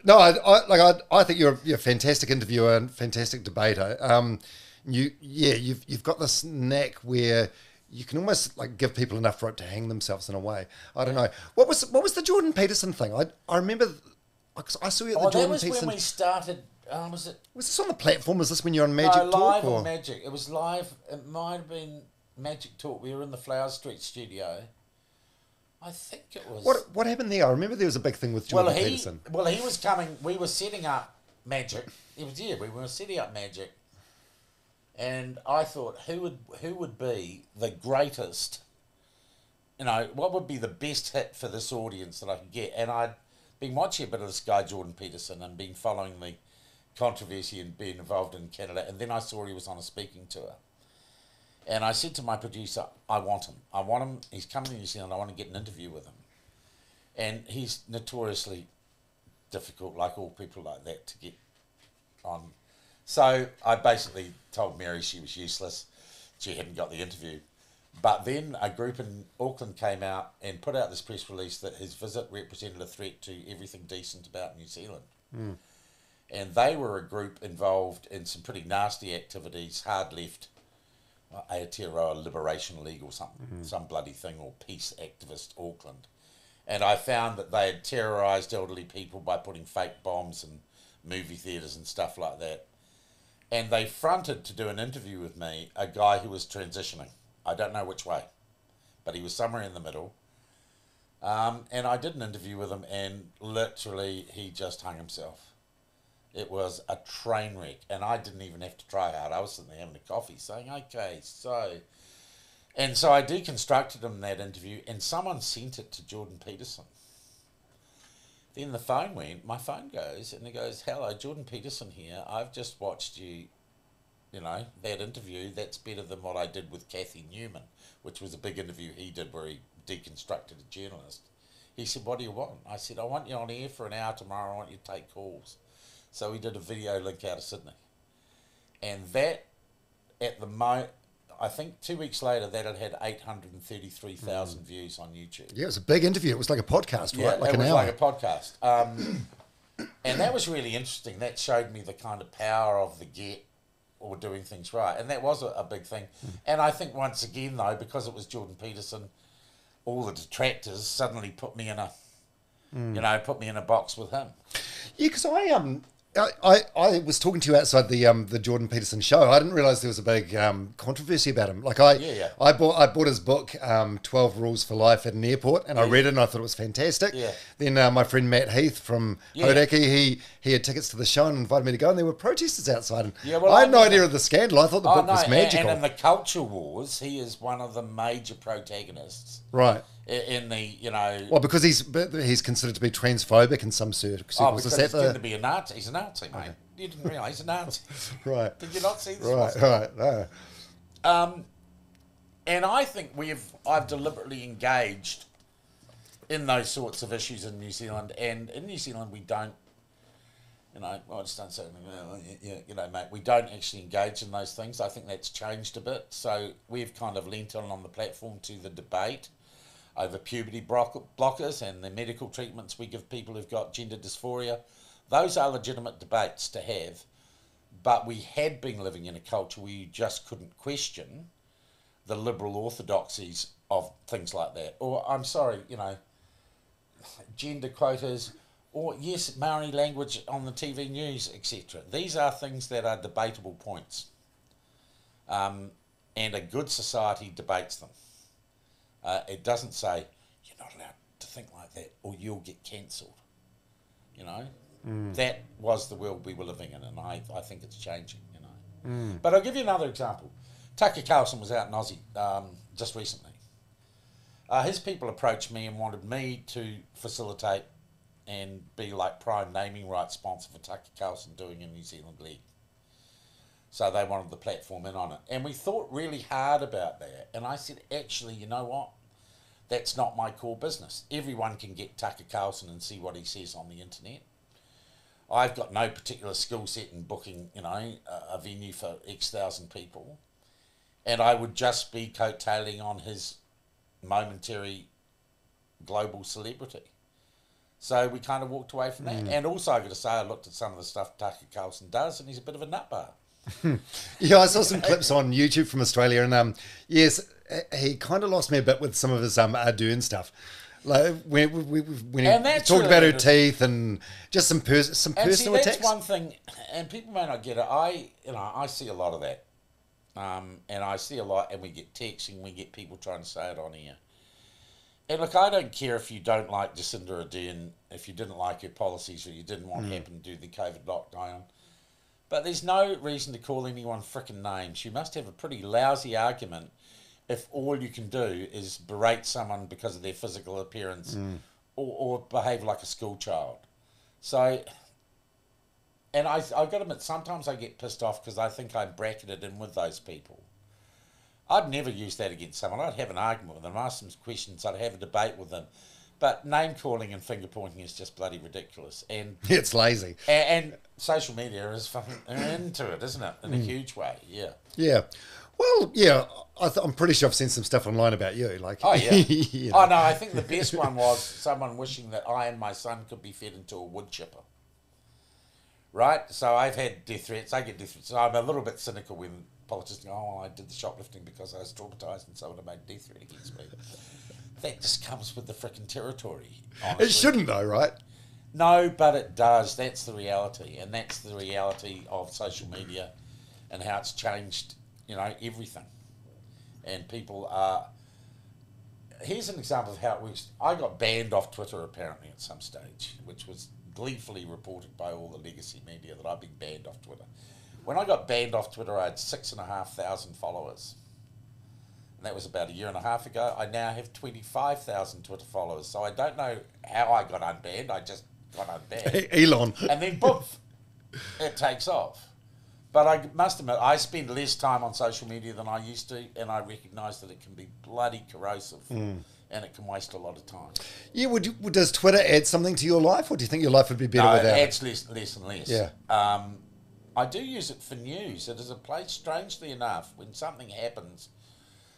no, I think you're a fantastic interviewer and fantastic debater. You've got this knack where you can almost like give people enough rope to hang themselves in a way. I don't know. What was the Jordan Peterson thing? I remember, I saw you at the Jordan Peterson. That was when we started. Was this on the platform? Was this when you're on Magic Talk? No, live on Magic. It was live. It might have been Magic Talk. We were in the Flower Street studio. I think it was. What happened there? I remember there was a big thing with Jordan Peterson. Well, he was coming. We were setting up Magic. We were setting up Magic. And I thought, who would be the greatest, you know, what would be the best hit for this audience that I could get? And I'd been watching a bit of this guy, Jordan Peterson, and been following the controversy and being involved in Canada. And then I saw he was on a speaking tour. And I said to my producer, I want him. He's coming to New Zealand. I want to get an interview with him. And he's notoriously difficult, like all people like that, to get on. So I basically told Mary she was useless. She hadn't got the interview. But then a group in Auckland came out and put out this press release that his visit represented a threat to everything decent about New Zealand. And they were a group involved in some pretty nasty activities, hard left, Aotearoa Liberation League or something, some bloody thing, or Peace Activist Auckland. And I found that they had terrorised elderly people by putting fake bombs in movie theatres and stuff like that. And they fronted to do an interview with me, a guy who was transitioning. I don't know which way, but he was somewhere in the middle. And I did an interview with him, and literally he just hung himself. It was a train wreck, and I didn't even have to try hard. I was sitting there having a coffee saying, okay, so... And so I deconstructed him in that interview, and someone sent it to Jordan Peterson. Then the phone went, my phone goes, and it goes, hello, Jordan Peterson here. I've just watched you, you know, that interview. That's better than what I did with Kathy Newman, which was a big interview he did where he deconstructed a journalist. He said, what do you want? I said, I want you on air for an hour tomorrow. I want you to take calls. So we did a video link out of Sydney. And that, at the moment, I think 2 weeks later, that had 833,000 views on YouTube. Yeah, it was a big interview. It was like a podcast, right? Like it an was hour. like a podcast. And that was really interesting. That showed me the kind of power of the get or doing things right. And that was a big thing. And I think once again, though, because it was Jordan Peterson, all the detractors suddenly put me in a, you know, put me in a box with him. Yeah, because I was talking to you outside the Jordan Peterson show. I didn't realise there was a big controversy about him. Like I bought his book, 12 Rules for Life at an Airport, and I read it and I thought it was fantastic. Yeah. Then my friend Matt Heath from Hodaki, he had tickets to the show and invited me to go, and there were protesters outside. And I had no idea of the scandal. I thought the book was magical. And in the culture wars, he is one of the major protagonists. Right. In the, you know... Well, because he's considered to be transphobic in some circles. Oh, because he's going to be a Nazi. He's a Nazi, mate. Okay. You didn't realise he's a Nazi. Right. Did you not see this? Right. No. And I think I've deliberately engaged in those sorts of issues in New Zealand. And in New Zealand, we don't, you know, I just don't say, you know, mate, we don't actually engage in those things. I think that's changed a bit. So we've kind of lent on the platform to the debate over puberty blockers and the medical treatments we give people who've got gender dysphoria. Those are legitimate debates to have, but we had been living in a culture where you just couldn't question the liberal orthodoxies of things like that. Or, I'm sorry, you know, gender quotas, or yes, Maori language on the TV news, etc. These are things that are debatable points. And a good society debates them. It doesn't say, you're not allowed to think like that or you'll get cancelled. You know? That was the world we were living in, and I think it's changing, you know. But I'll give you another example. Tucker Carlson was out in Aussie just recently. His people approached me and wanted me to facilitate and be like prime naming rights sponsor for Tucker Carlson doing a New Zealand league. So they wanted the platform in on it. And we thought really hard about that. And I said, actually, you know what? That's not my core business. Everyone can get Tucker Carlson and see what he says on the internet. I've got no particular skill set in booking, you know, a venue for X thousand people. And I would just be coattailing on his momentary global celebrity. So we kind of walked away from that. And also, I've got to say, I looked at some of the stuff Tucker Carlson does, and he's a bit of a nutbar. Yeah, I saw some clips on YouTube from Australia, and yes, he kind of lost me a bit with some of his Ardern stuff. Like when he talked really about her teeth and just some personal attacks. That's one thing, and people may not get it. I see a lot of that, and I see a lot, and we get texts and we get people trying to say it on here. And look, I don't care if you don't like Jacinda Ardern, if you didn't like her policies, or you didn't want to happen to do the COVID lockdown. But there's no reason to call anyone frickin' names. You must have a pretty lousy argument if all you can do is berate someone because of their physical appearance or behave like a school child. So, and I've got to admit, sometimes I get pissed off because I think I'm bracketed in with those people. I'd never use that against someone. I'd have an argument with them, ask them questions, I'd have a debate with them. But name calling and finger pointing is just bloody ridiculous. And it's lazy. And social media is fucking into it, isn't it? In a huge way, yeah. Yeah. Well, yeah, I'm pretty sure I've seen some stuff online about you. Like, oh, yeah. You know. Oh, no, I think the best one was someone wishing that I and my son could be fed into a wood chipper. Right? So I've had death threats. I get death threats. So I'm a little bit cynical when politicians go, oh, I did the shoplifting because I was traumatised and someone had made a death threat against me. That just comes with the frickin' territory. Honestly. It shouldn't though, right? No, but it does. That's the reality. And that's the reality of social media and how it's changed, you know, everything. And people are... Here's an example of how it works. I got banned off Twitter apparently at some stage, which was gleefully reported by all the legacy media that I've been banned off Twitter. When I got banned off Twitter, I had 6,500 followers. And that was about a year and a half ago. I now have 25,000 Twitter followers. So I don't know how I got unbanned. I just gone unbanned. Elon. And then, boom, it takes off. But I must admit, I spend less time on social media than I used to, and I recognise that it can be bloody corrosive, and it can waste a lot of time. Yeah, does Twitter add something to your life, or do you think your life would be better without it? it? Adds less and less. Yeah. I do use it for news. It is a place, strangely enough, when something happens,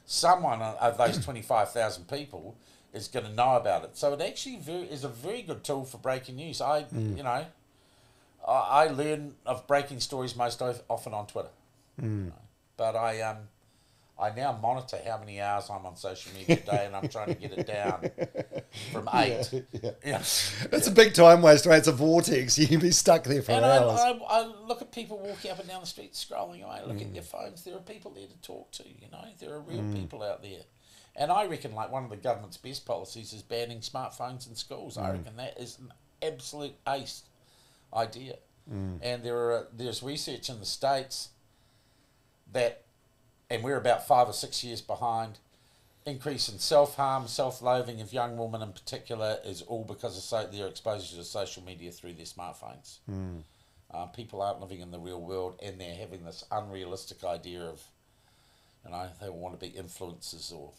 someone of those 25,000 people is going to know about it. So it actually is a very good tool for breaking news. You know, I learn of breaking stories most often on Twitter. You know. But I now monitor how many hours I'm on social media a day, and I'm trying to get it down from 8. Yeah. It's a big time waster. It's a vortex. You can be stuck there for hours. I look at people walking up and down the street, scrolling away, look at their phones. There are people there to talk to, you know. There are real people out there. And I reckon, like, one of the government's best policies is banning smartphones in schools. I reckon that is an absolute ace idea. And there's research in the States that, and we're about 5 or 6 years behind, increase in self-harm, self-loathing of young women in particular is all because of their exposure to social media through their smartphones. People aren't living in the real world, and they're having this unrealistic idea of, you know, they want to be influencers or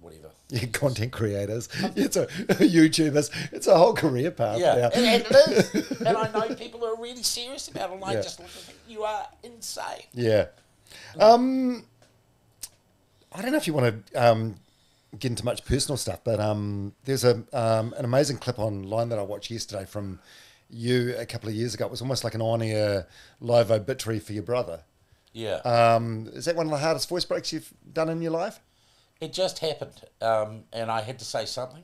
whatever. Yeah, content creators. It's YouTubers. It's a whole career path. Yeah, and it is. And I know people who are really serious about it, and I just look and think, you are insane. Yeah. I don't know if you want to get into much personal stuff, but there's an amazing clip online that I watched yesterday from you a couple of years ago. It was almost like an on-air live obituary for your brother. Yeah. Is that one of the hardest voice breaks you've done in your life? It just happened, and I had to say something.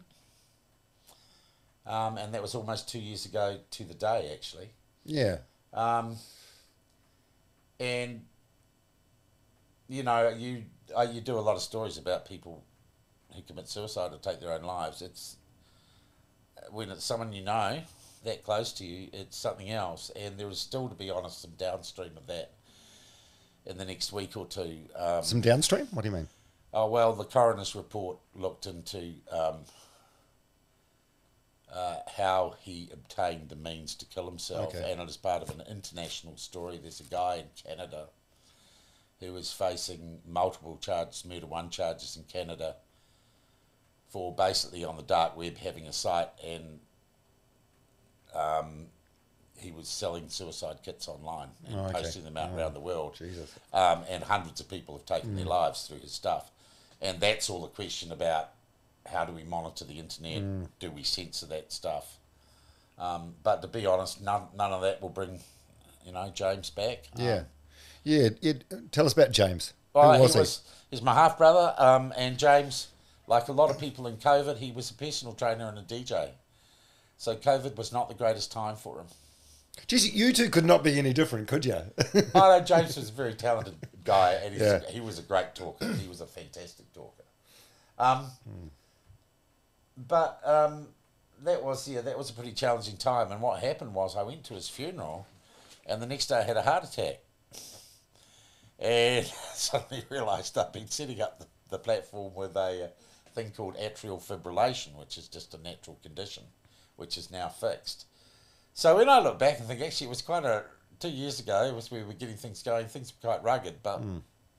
And that was almost 2 years ago to the day, actually. Yeah. And, you know, you do a lot of stories about people who commit suicide or take their own lives. It's when it's someone you know, that close to you, it's something else. And there is still, to be honest, some downstream of that in the next week or two. Some downstream? What do you mean? Oh, well, the coroner's report looked into how he obtained the means to kill himself, and it is part of an international story. There's a guy in Canada who is facing multiple charges, murder one charges in Canada, for basically on the dark web having a site, and he was selling suicide kits online and posting them out around the world. Jesus. And hundreds of people have taken their lives through his stuff. And that's all the question about how do we monitor the internet? Do we censor that stuff? But to be honest, none of that will bring, you know, James back. Tell us about James. Well, he's my half brother, and James, like a lot of people in COVID, he was a personal trainer and a DJ. So COVID was not the greatest time for him. Geez, you two could not be any different, could you? I know James was a very talented guy, and he was a great talker. He was a fantastic talker. But that was a pretty challenging time. And what happened was I went to his funeral, and the next day I had a heart attack. And suddenly realised I'd been setting up the platform with a thing called atrial fibrillation, which is just a natural condition, which is now fixed. So when I look back and think, actually, it was 2 years ago, we were getting things going, things were quite rugged, but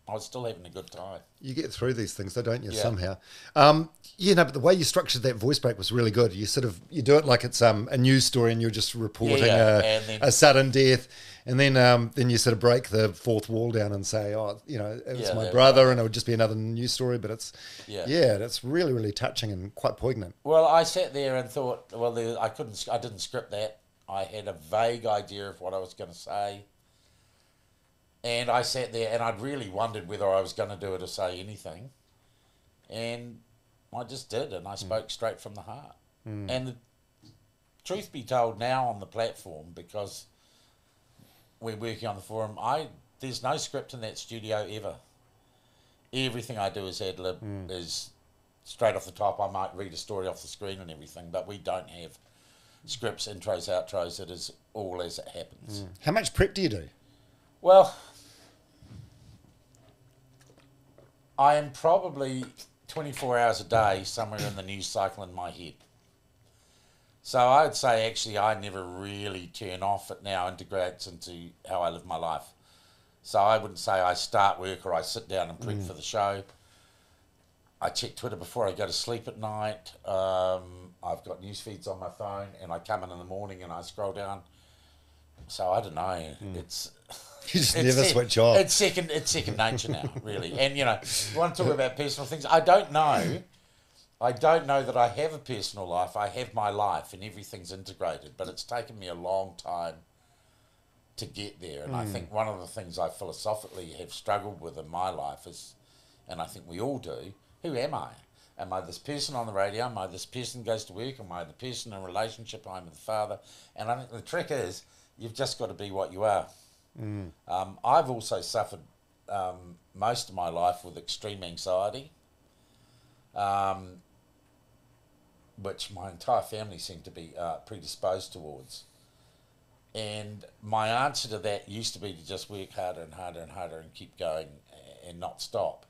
I was still having a good time. You get through these things, though, don't you, somehow? But the way you structured that voice break was really good. You you do it like it's a news story and you're just reporting a sudden death, and then you sort of break the fourth wall down and say, it was my brother, and it would just be another news story, but it's, that's really, really touching and quite poignant. Well, I sat there and thought, I didn't script that. I had a vague idea of what I was going to say. And I sat there and I'd really wondered whether I was going to do it or say anything. And I just did, and I spoke straight from the heart. And the truth be told, now on the platform, because we're working on the forum, there's no script in that studio ever. Everything I do is ad-lib, is straight off the top. I might read a story off the screen and everything, but we don't have scripts, intros, outros. It is all as it happens. How much prep do you do? Well, I am probably 24 hours a day somewhere in the news cycle in my head. So I'd say actually I never really turn off. It now integrates into how I live my life. So I wouldn't say I start work or I sit down and prep for the show. I check Twitter before I go to sleep at night. I've got news feeds on my phone, and I come in the morning and I scroll down. So I don't know. It's You just never switch off. It's second nature now, really. And you want to talk about personal things? I don't know that I have a personal life. I have my life, and everything's integrated. But it's taken me a long time to get there. And I think one of the things I philosophically have struggled with in my life is, and I think we all do, who am I? Am I this person on the radio? Am I this person who goes to work? Am I the person in a relationship? I'm the father. And I think the trick is, you've just got to be what you are. I've also suffered most of my life with extreme anxiety, which my entire family seemed to be predisposed towards. And my answer to that used to be to just work harder and harder and harder and keep going and not stop.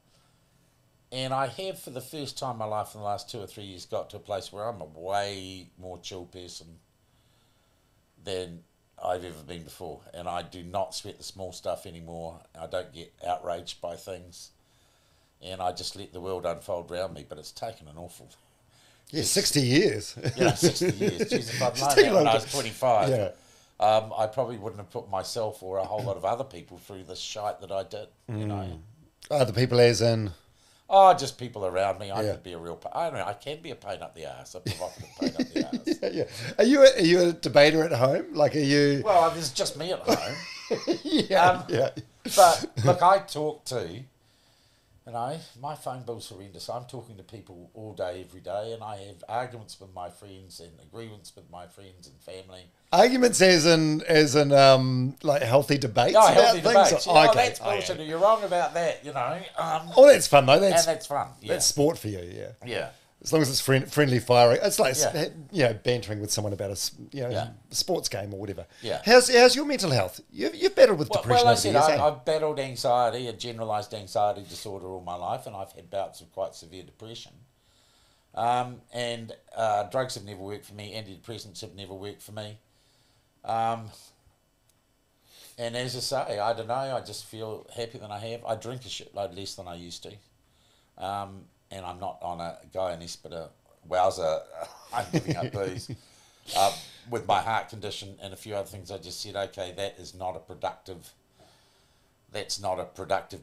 And I have, for the first time in my life in the last 2 or 3 years, got to a place where I'm a way more chill person than I've ever been before. And I do not sweat the small stuff anymore. I don't get outraged by things. And I just let the world unfold around me. But it's taken an awful... Yeah, 60 years. 60 years. Jeez, if I'd known that when I was 25, yeah. I probably wouldn't have put myself or a whole lot of other people through the shite that I did, you know. Other people as in... Oh, just people around me. I could be a real... I don't know, I can be a pain up the arse. A provocative pain up the arse. Yeah. Are you a debater at home? Like, are you... Well, there's just me at home. yeah. But, look, I talk to... You know, my phone bill's horrendous. I'm talking to people all day, every day, and I have arguments with my friends and agreements with my friends and family. Arguments as in like healthy debates No, about healthy things? debates. Oh, okay. That's bullshit. You're wrong about that, you know. Oh, that's fun, though. And that's fun, yeah. That's sport for you, yeah. Yeah. As long as it's friendly fire. It's like, bantering with someone about a sports game or whatever. Yeah. How's your mental health? You've battled with depression Well, I over the said, years, eh? I've battled anxiety, a generalised anxiety disorder all my life, and I've had bouts of quite severe depression. And drugs have never worked for me. Antidepressants have never worked for me. And as I say, I don't know, I just feel happier than I have. I drink a shitload less than I used to. And I'm not on a Guyanese, but a wowser. I'm giving up booze. With my heart condition and a few other things, I just said, okay, that's not a productive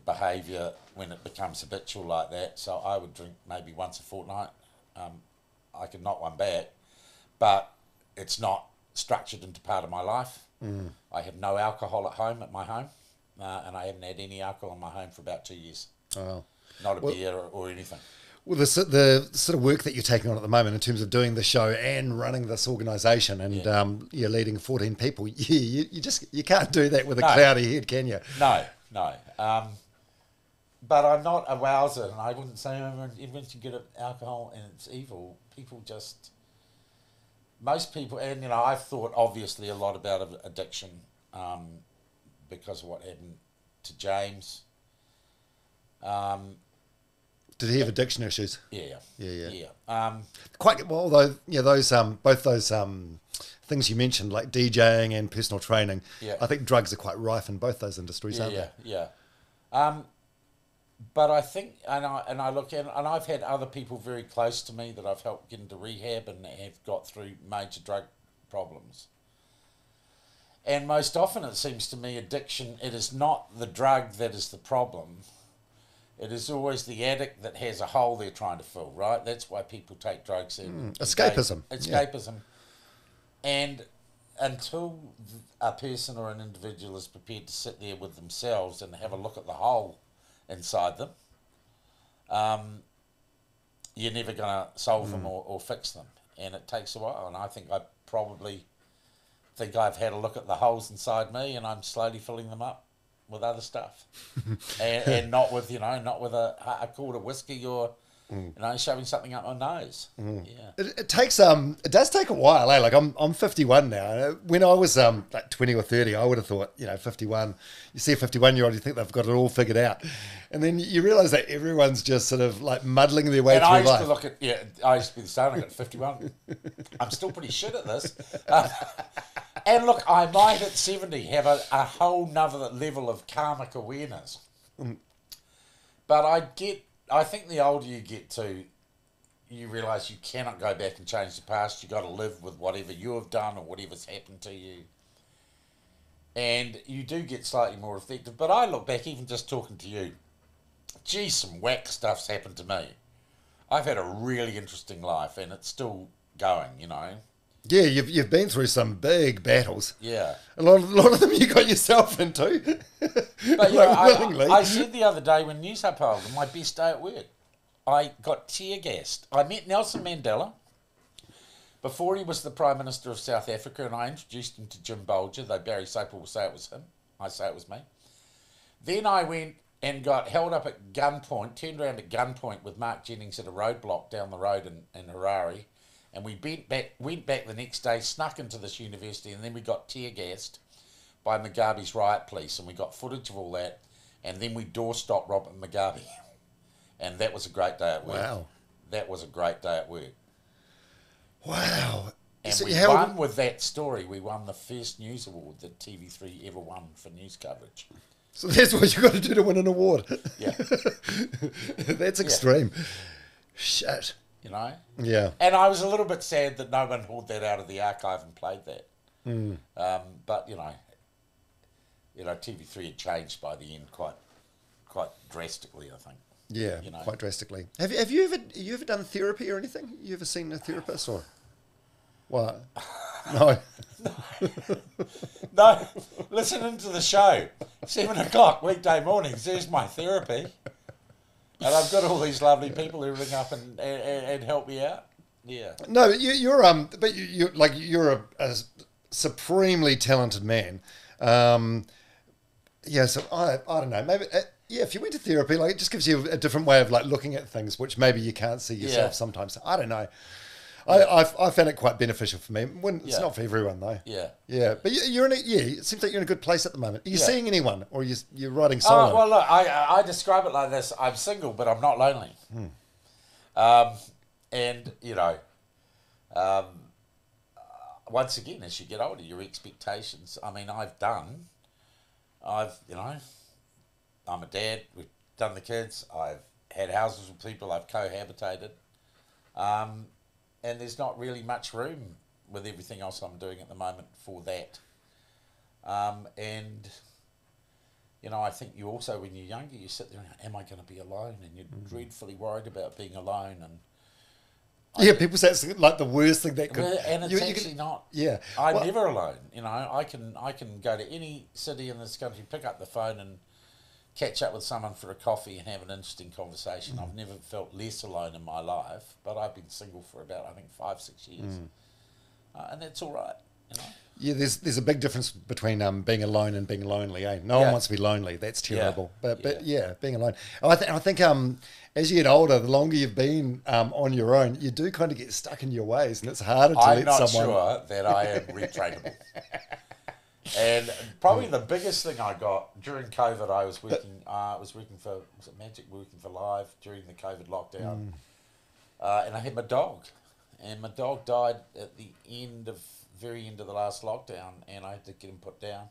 behaviour when it becomes habitual like that. So I would drink maybe once a fortnight. I could knock one back, but it's not structured into part of my life. I have no alcohol at my home, and I haven't had any alcohol in my home for about 2 years. Oh. Not a beer or anything. Well, the sort of work that you're taking on at the moment in terms of doing the show and running this organisation and you're leading 14 people, you can't do that with a cloudy head, can you? No. But I'm not a wowser, and I wouldn't say everyone should get alcohol and it's evil. Most people, and I've thought obviously a lot about addiction because of what happened to James. Did he have addiction issues? Yeah. Quite well, though. Yeah, those both those things you mentioned, like DJing and personal training. Yeah. I think drugs are quite rife in both those industries, aren't they? Yeah. But I think, and I look at, and I've had other people very close to me that I've helped get into rehab and have got through major drug problems. And most often it seems to me addiction, it is not the drug that is the problem. It is always the addict that has a hole they're trying to fill, right? That's why people take drugs. Escapism. Escapism. Yeah. And until a person or an individual is prepared to sit there with themselves and have a look at the hole inside them, you're never going to solve them or fix them. And it takes a while. And I think I've had a look at the holes inside me and I'm slowly filling them up with other stuff. and not with, not with a quart of whiskey or You know, shoving something up my nose. Yeah. It takes it does take a while, eh? Like I'm 51 now. When I was like 20 or 30, I would have thought, 51. You see a 51-year-old, you think they've got it all figured out, and then you realise that everyone's just sort of like muddling their way and through I used life. to look at I used to be the same. I got 51. I'm still pretty shit at this. And look, I might at 70 have a whole nother level of karmic awareness. But I think the older you get to, you realise you cannot go back and change the past. You've got to live with whatever you have done or whatever's happened to you. And you do get slightly more reflective. But I look back, even just talking to you, gee, some whack stuff's happened to me. I've had a really interesting life, and it's still going, Yeah, you've been through some big battles. Yeah. A lot of them you got yourself into. But willingly. I said the other day when New South Wales, my best day at work, I got tear gassed. I met Nelson Mandela before he was the Prime Minister of South Africa, and I introduced him to Jim Bolger, though Barry Soper will say it was him. I say it was me. Then I went and got held up at gunpoint, turned around at gunpoint with Mark Jennings at a roadblock down the road in Harare. And we went back the next day, snuck into this university, and then we got tear gassed by Mugabe's riot police, and we got footage of all that, and then we door-stopped Robert Mugabe. And that was a great day at work. Wow. That was a great day at work. Wow. And So we how- won with that story. We won the first news award that TV3 ever won for news coverage. So that's what you got to do to win an award. Yeah. That's extreme. Shit. Yeah. And I was a little bit sad that no one hauled that out of the archive and played that. But TV3 had changed by the end quite drastically, I think. Yeah, quite drastically. Have you ever done therapy or anything? You ever seen a therapist or what? No. No, listening to the show, 7 o'clock weekday mornings. There's my therapy. And I've got all these lovely people who ring up and help me out. Yeah. No, you're a supremely talented man. So I don't know. Maybe if you went to therapy, like it just gives you a different way of like looking at things, which maybe you can't see yourself sometimes. I don't know. I found it quite beneficial for me. It's not for everyone though. Yeah. Yeah, but you're in it seems like you're in a good place at the moment. Are you seeing anyone, or you're writing solo? Well, look, I describe it like this: I'm single, but I'm not lonely. And once again, as you get older, your expectations. I mean, I'm a dad. We've done the kids. I've had houses with people. I've cohabitated. And there's not really much room with everything else I'm doing at the moment for that. I think you also, when you're younger, you sit there and am I going to be alone? And you're dreadfully worried about being alone. And people say it's like the worst thing that could. And it's actually not. Yeah, I'm never alone. I can go to any city in this country, pick up the phone and catch up with someone for a coffee and have an interesting conversation. I've never felt less alone in my life, but I've been single for about, I think, 5-6 years. And that's all right, Yeah, there's a big difference between being alone and being lonely, eh? No one wants to be lonely. That's terrible. But being alone. I think as you get older, the longer you've been on your own, you do kind of get stuck in your ways, and it's harder to let someone. I'm not sure that I am retrainable. And probably the biggest thing I got during COVID, I was working for Magic, working for Live during the COVID lockdown, and I had my dog, and my dog died at the very end of the last lockdown, and I had to get him put down.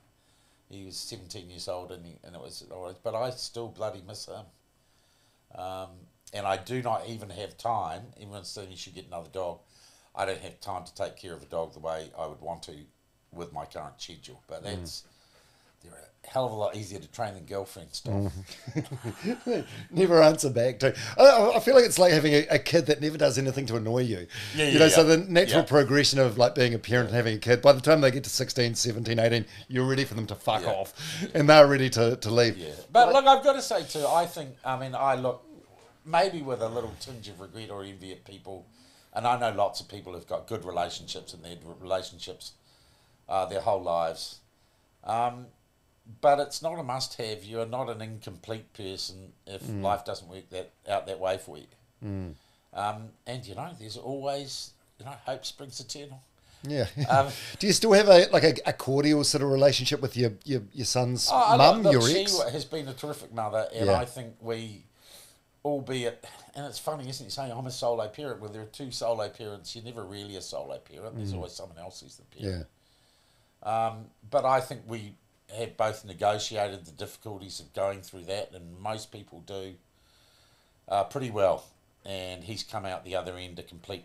He was 17 years old, and it was alright, but I still bloody miss him. And I do not even have time, even saying you should get another dog, I don't have time to take care of a dog the way I would want to with my current schedule. But they're a hell of a lot easier to train than girlfriends. Never answer back too. I feel like it's like having a kid that never does anything to annoy you. So the natural progression of like being a parent and having a kid, by the time they get to 16, 17, 18, you're ready for them to fuck off, and they're ready to leave. Yeah. But look, I've got to say too, I look maybe with a little tinge of regret or envy at people, and I know lots of people who've got good relationships and their relationships their whole lives. But it's not a must-have. You are not an incomplete person if life doesn't work out that way for you. And, you know, there's always, you know, hope springs eternal. Yeah. Do you still have a cordial sort of relationship with your son's mum, look, your she ex? has been a terrific mother, and I think we, albeit, and it's funny, isn't it, saying I'm a solo parent, well, there are two solo parents, you're never really a solo parent, there's always someone else who's the parent. Yeah. But I think we have both negotiated the difficulties of going through that, and most people do pretty well. And he's come out the other end a complete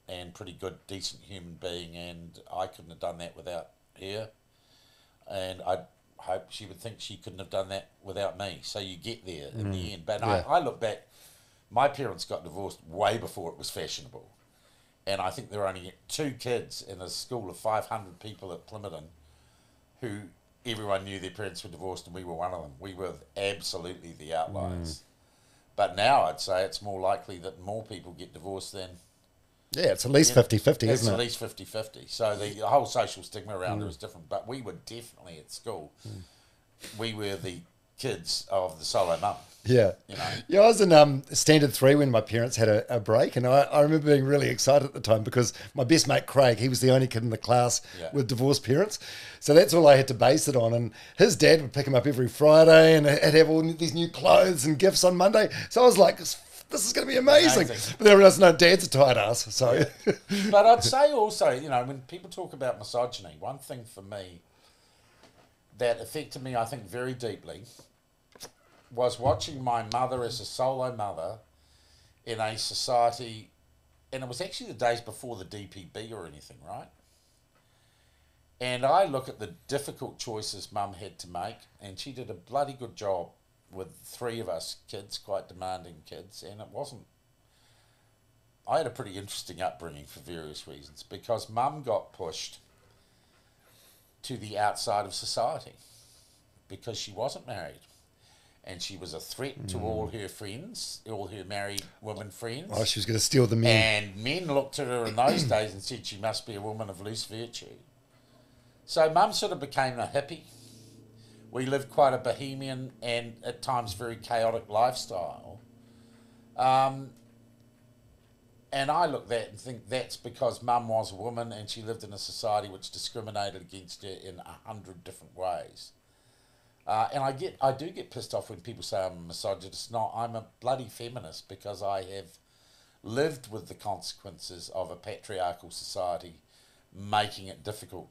and pretty good, decent human being, and I couldn't have done that without her. And I hope she would think she couldn't have done that without me. So you get there in the end. But I look back, my parents got divorced way before it was fashionable. And I think there were only 2 kids in a school of 500 people at Plymouth who everyone knew their parents were divorced, and we were one of them. We were absolutely the outliers. But now I'd say it's more likely that more people get divorced than... Yeah, it's at least 50-50, isn't it? It's at least 50-50. So the whole social stigma around it is different. But we were definitely at school. We were the kids of the solo mum. Yeah. You know? Yeah, I was in Standard 3 when my parents had a break, and I remember being really excited at the time because my best mate Craig, he was the only kid in the class with divorced parents. So that's all I had to base it on. And his dad would pick him up every Friday and he'd have all these new clothes and gifts on Monday. So I was like, this is going to be amazing. But then everyone else, no, Dad's a tight ass. So. Yeah. But I'd say also, you know, when people talk about misogyny, one thing for me that affected me, I think, very deeply was watching my mother as a solo mother in a society, and it was actually the days before the DPB or anything, right? And I look at the difficult choices Mum had to make, and she did a bloody good job with 3 of us kids, quite demanding kids, and it wasn't... I had a pretty interesting upbringing for various reasons, because Mum got pushed to the outside of society because she wasn't married. And she was a threat to all her friends, all her married women friends. Oh, she was going to steal the men. And men looked at her in those days and said she must be a woman of loose virtue. So Mum sort of became a hippie. We lived quite a bohemian and at times very chaotic lifestyle. And I look at that and think that's because Mum was a woman and she lived in a society which discriminated against her in 100 different ways. And I do get pissed off when people say I'm a misogynist. No, I'm a bloody feminist because I have lived with the consequences of a patriarchal society making it difficult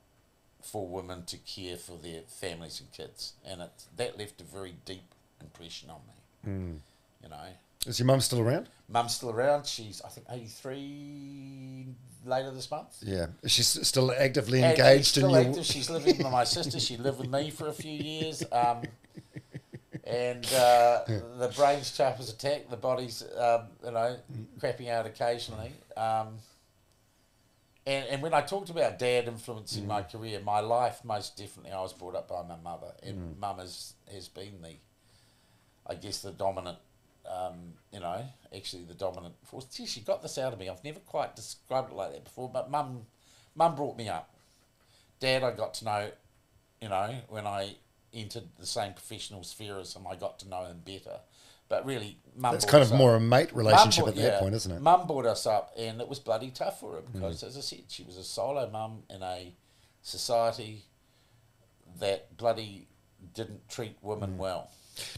for women to care for their families and kids. And that left a very deep impression on me, you know. Is your mum still around? Mum's still around. She's, I think, 83 later this month. Yeah. Is she still actively engaged? She's still active. She's living with my sister. She lived with me for a few years. And the brain's sharp as a tack. The body's, you know, crapping out occasionally. And when I talked about Dad influencing my career, my life, most definitely, I was brought up by my mother. And Mum has been I guess, the dominant... you know, actually the dominant force. Gee, she got this out of me. I've never quite described it like that before, but Mum brought me up. Dad, I got to know, you know, when I entered the same professional sphere as him, I got to know him better. But really, Mum... That's kind of more a mate relationship at that point, isn't it? Mum brought us up, and it was bloody tough for her because, as I said, she was a solo mum in a society that bloody didn't treat women well.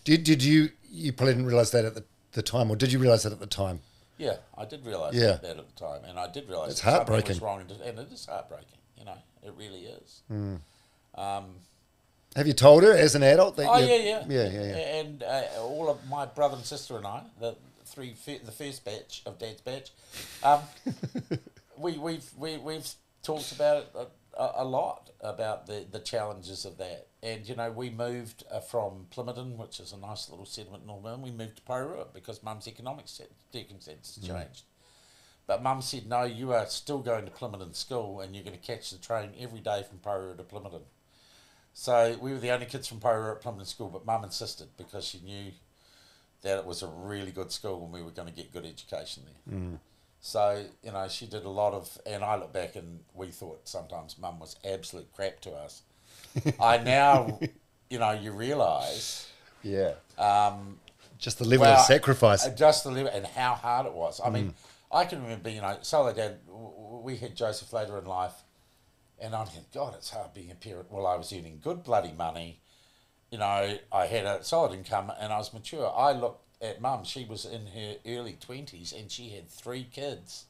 Did you probably didn't realise that at the time, or did you realise that at the time? Yeah, I did realise that at the time, and I did realise it's heartbreaking. Something was wrong, and it is heartbreaking. You know, it really is. Have you told her as an adult that? Yeah. And all of my brother and sister and I, the first batch of Dad's batch, we've talked about it a lot about the challenges of that. And, you know, we moved from Plymouth, which is a nice little settlement in Northern, we moved to Porirua because Mum's economic circumstances changed. But Mum said, no, you are still going to Plymouth school and you're going to catch the train every day from Porirua to Plymouth. So we were the only kids from Porirua at Plymouth school, but Mum insisted because she knew that it was a really good school and we were going to get good education there. So, you know, she did a lot of, and I look back and we thought sometimes Mum was absolute crap to us. I now, you know, you realise Just the level of sacrifice. Just the level and how hard it was. I mean, I can remember, Solo Dad, we had Joseph later in life, and I'm thinking, God, it's hard being a parent. Well, I was earning good bloody money. I had a solid income and I was mature. I looked at Mum, she was in her early 20s and she had 3 kids.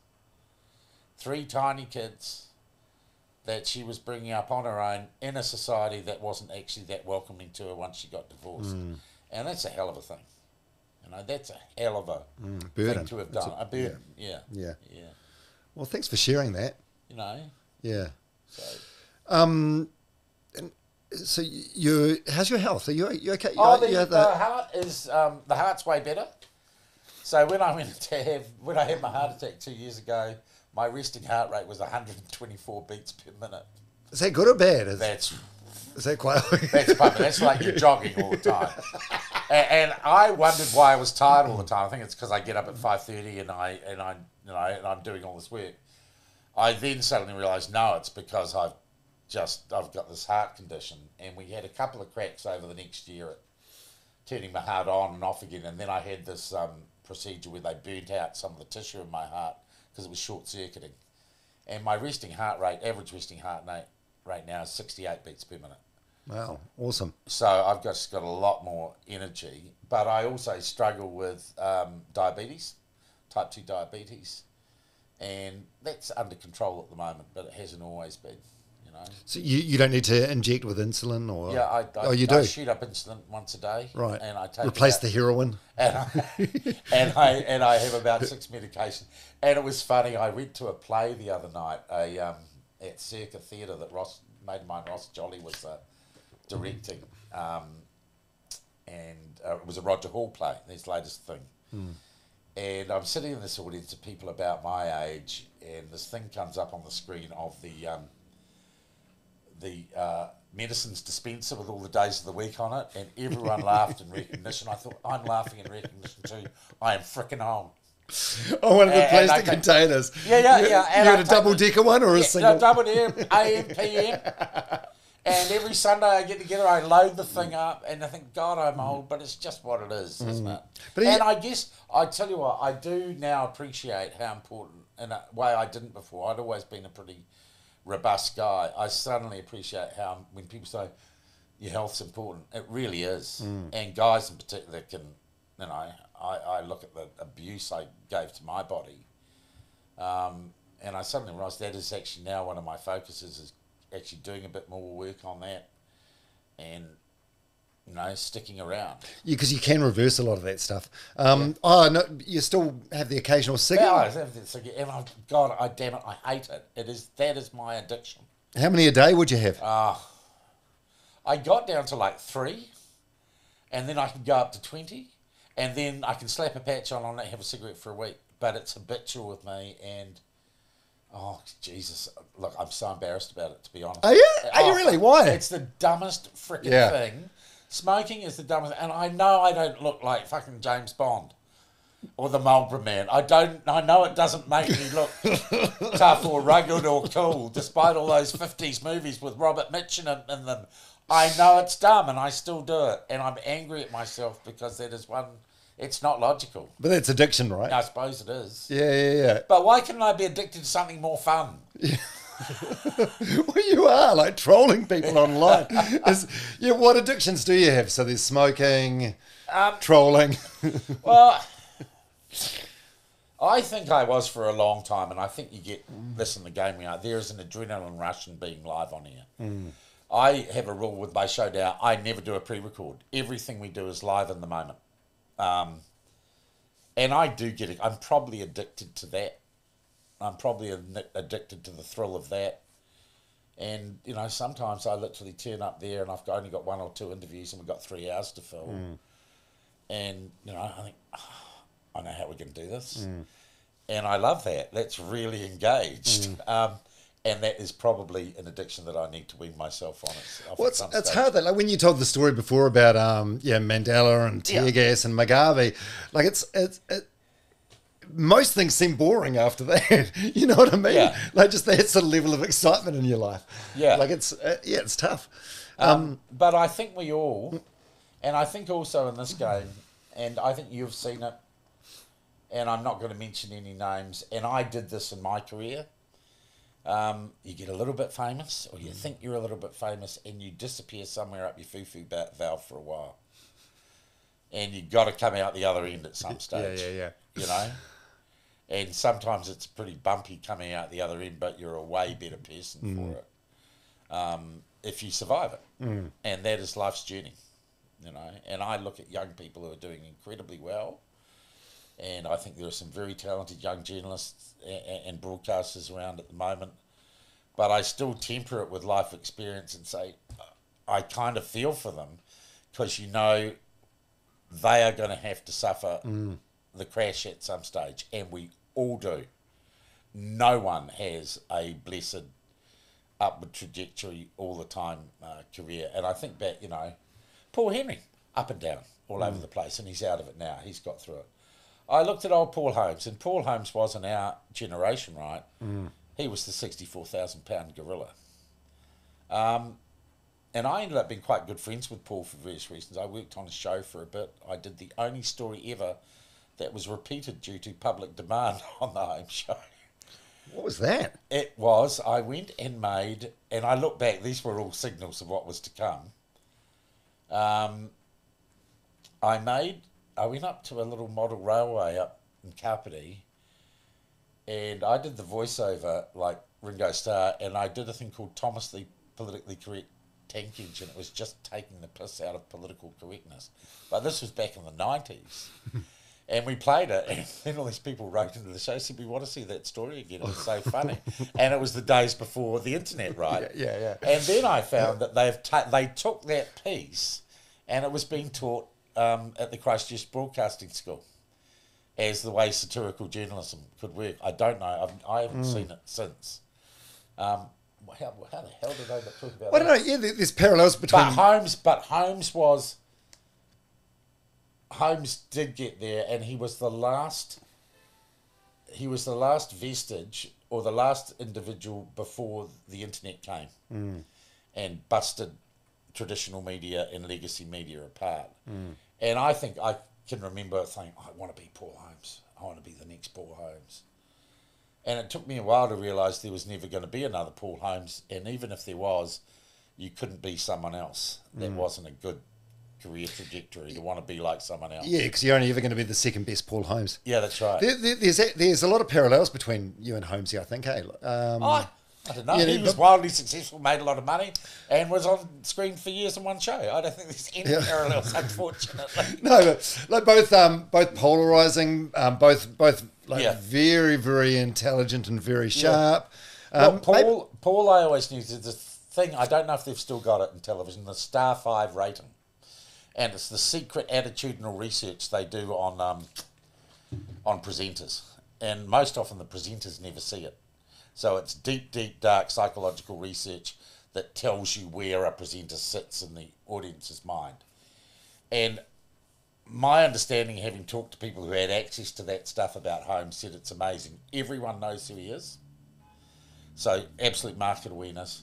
3 tiny kids that she was bringing up on her own in a society that wasn't actually that welcoming to her once she got divorced. And that's a hell of a thing. That's a hell of a thing to have done. A burden, yeah. Well, thanks for sharing that. Yeah. So how's your health? Are you okay? The heart's way better. So when I had my heart attack 2 years ago, my resting heart rate was 124 beats per minute. Is that good or bad? Is that quite? That's like you're jogging all the time. And I wondered why I was tired all the time. I think it's because I get up at 5:30 and I'm doing all this work. I then suddenly realised, no, it's because I've got this heart condition, and we had a couple of cracks over the next year at turning my heart on and off again, and then I had this procedure where they burnt out some of the tissue in my heart because it was short-circuiting, and my average resting heart rate now is 68 beats per minute. Wow, awesome. So I've just got a lot more energy, but I also struggle with diabetes, type 2 diabetes, and that's under control at the moment, but it hasn't always been. So you don't need to inject with insulin, or you do. I shoot up insulin once a day, right? And I take replace the heroin, and I have about 6 medications. And it was funny. I went to a play the other night, at Circa Theatre that mate of mine, Ross Jolly, was directing, and it was a Roger Hall play, his latest thing. And I'm sitting in this audience of people about my age, and this thing comes up on the screen of the medicines dispenser with all the days of the week on it, and everyone laughed in recognition. I thought, I'm laughing in recognition too. I am frickin' home. Oh, one of the plastic containers. Yeah. You had a double-decker one or a single? No, double-decker, AM, PM. And every Sunday I get together, I load the thing up, and I think, God, I'm old, but it's just what it is, isn't it? I guess, I tell you what, I do now appreciate how important, in a way I didn't before. I'd always been a pretty robust guy. I suddenly appreciate how, when people say your health's important, it really is. And guys in particular can, I look at the abuse I gave to my body, and I suddenly realised that is actually now one of my focuses, is actually doing a bit more work on that, and sticking around. Yeah, because you can reverse a lot of that stuff. Oh no, you still have the occasional cigarette. Yeah, I have the cigarette, and God, damn it, I hate it. That is my addiction. How many a day would you have? I got down to like 3, and then I can go up to 20, and then I can slap a patch on and have a cigarette for a week. But it's habitual with me, and oh, Jesus. Look, I'm so embarrassed about it, to be honest. Are you? Are you really? Why? It's the dumbest freaking thing. Smoking is the dumbest, and I know I don't look like fucking James Bond or the Marlboro Man. I know it doesn't make me look tough or rugged or cool, despite all those 50s movies with Robert Mitchum in them. I know it's dumb, and I still do it, and I'm angry at myself because that is one... It's not logical. But that's addiction, right? I suppose it is. Yeah. But why couldn't I be addicted to something more fun? Yeah. Well, you are, like, trolling people online. What addictions do you have? So there's smoking, trolling. Well, I think I was for a long time, and I think you get this in the game. There is an adrenaline rush in being live on here. I have a rule with my show now. I never do a pre-record. Everything we do is live in the moment. And I do get it. I'm probably addicted to that. I'm probably addicted to the thrill of that. And, sometimes I literally turn up there and I've only got 1 or 2 interviews and we've got 3 hours to fill. And, I think, I know how we're going to do this. And I love that. That's really engaged. And that is probably an addiction that I need to wean myself on. Well, it's hard, that, like, when you told the story before about Mandela and tear gas and Mugabe, like most things seem boring after that. You know what I mean? Yeah. Like, just that sort of level of excitement in your life. Yeah. Like, it's tough. But I think we all, and I think also in this game, and I think you've seen it, and I'm not going to mention any names, and I did this in my career. You get a little bit famous, or you think you're a little bit famous, and you disappear somewhere up your foo-foo valve for a while. And you've got to come out the other end at some stage. Yeah. You know? And sometimes it's pretty bumpy coming out the other end, but you're a way better person for it if you survive it. And that is life's journey, you know. And I look at young people who are doing incredibly well, and I think there are some very talented young journalists and broadcasters around at the moment, but I still temper it with life experience and say I kind of feel for them, because you know they are going to have to suffer the crash at some stage, and we all do. No one has a blessed upward trajectory all the time career. And I think back, you know, Paul Henry, up and down, all over the place, and he's out of it now. He's got through it. I looked at old Paul Holmes, and Paul Holmes wasn't our generation, right? He was the 64,000-pound gorilla. And I ended up being quite good friends with Paul for various reasons. I worked on a show for a bit. I did the only story ever that was repeated due to public demand on the Home Show. What was that? It was, I went and made, and I look back, these were all signals of what was to come. I went up to a little model railway up in Kapiti, and I did the voiceover like Ringo Starr, and I did a thing called Thomas the Politically Correct Tank Engine. It was just taking the piss out of political correctness. But this was back in the 90s. And we played it, and then all these people wrote into the show, said, we want to see that story again. It was so funny. And it was the days before the internet, right? Yeah. And then I found that they took that piece, and it was being taught at the Christchurch Broadcasting School as the way satirical journalism could work. I don't know. I haven't seen it since. How the hell did I talk about that? I don't know. Yeah, there's parallels between... Holmes did get there, and he was the last vestige, or the last individual before the internet came and busted traditional media and legacy media apart. And I think I can remember saying, I want to be Paul Holmes. I want to be the next Paul Holmes. And it took me a while to realise there was never going to be another Paul Holmes, and even if there was, you couldn't be someone else. That wasn't a good career trajectory to want to be like someone else. Yeah, because you're only ever going to be the second best Paul Holmes. Yeah, that's right. There's a lot of parallels between you and Holmes here, I think, hey? I don't know. Yeah, He was wildly successful, made a lot of money, and was on screen for years in one show. I don't think there's any parallels, unfortunately. No, but like both polarizing, both very, very intelligent and very sharp. Well, Paul, I always knew there's this thing, I don't know if they've still got it in television, the Star 5 rating. And it's the secret attitudinal research they do on presenters. And most often the presenters never see it. So it's deep, deep, dark psychological research that tells you where a presenter sits in the audience's mind. And my understanding, having talked to people who had access to that stuff about Holmes, said it's amazing. Everyone knows who he is. So absolute market awareness.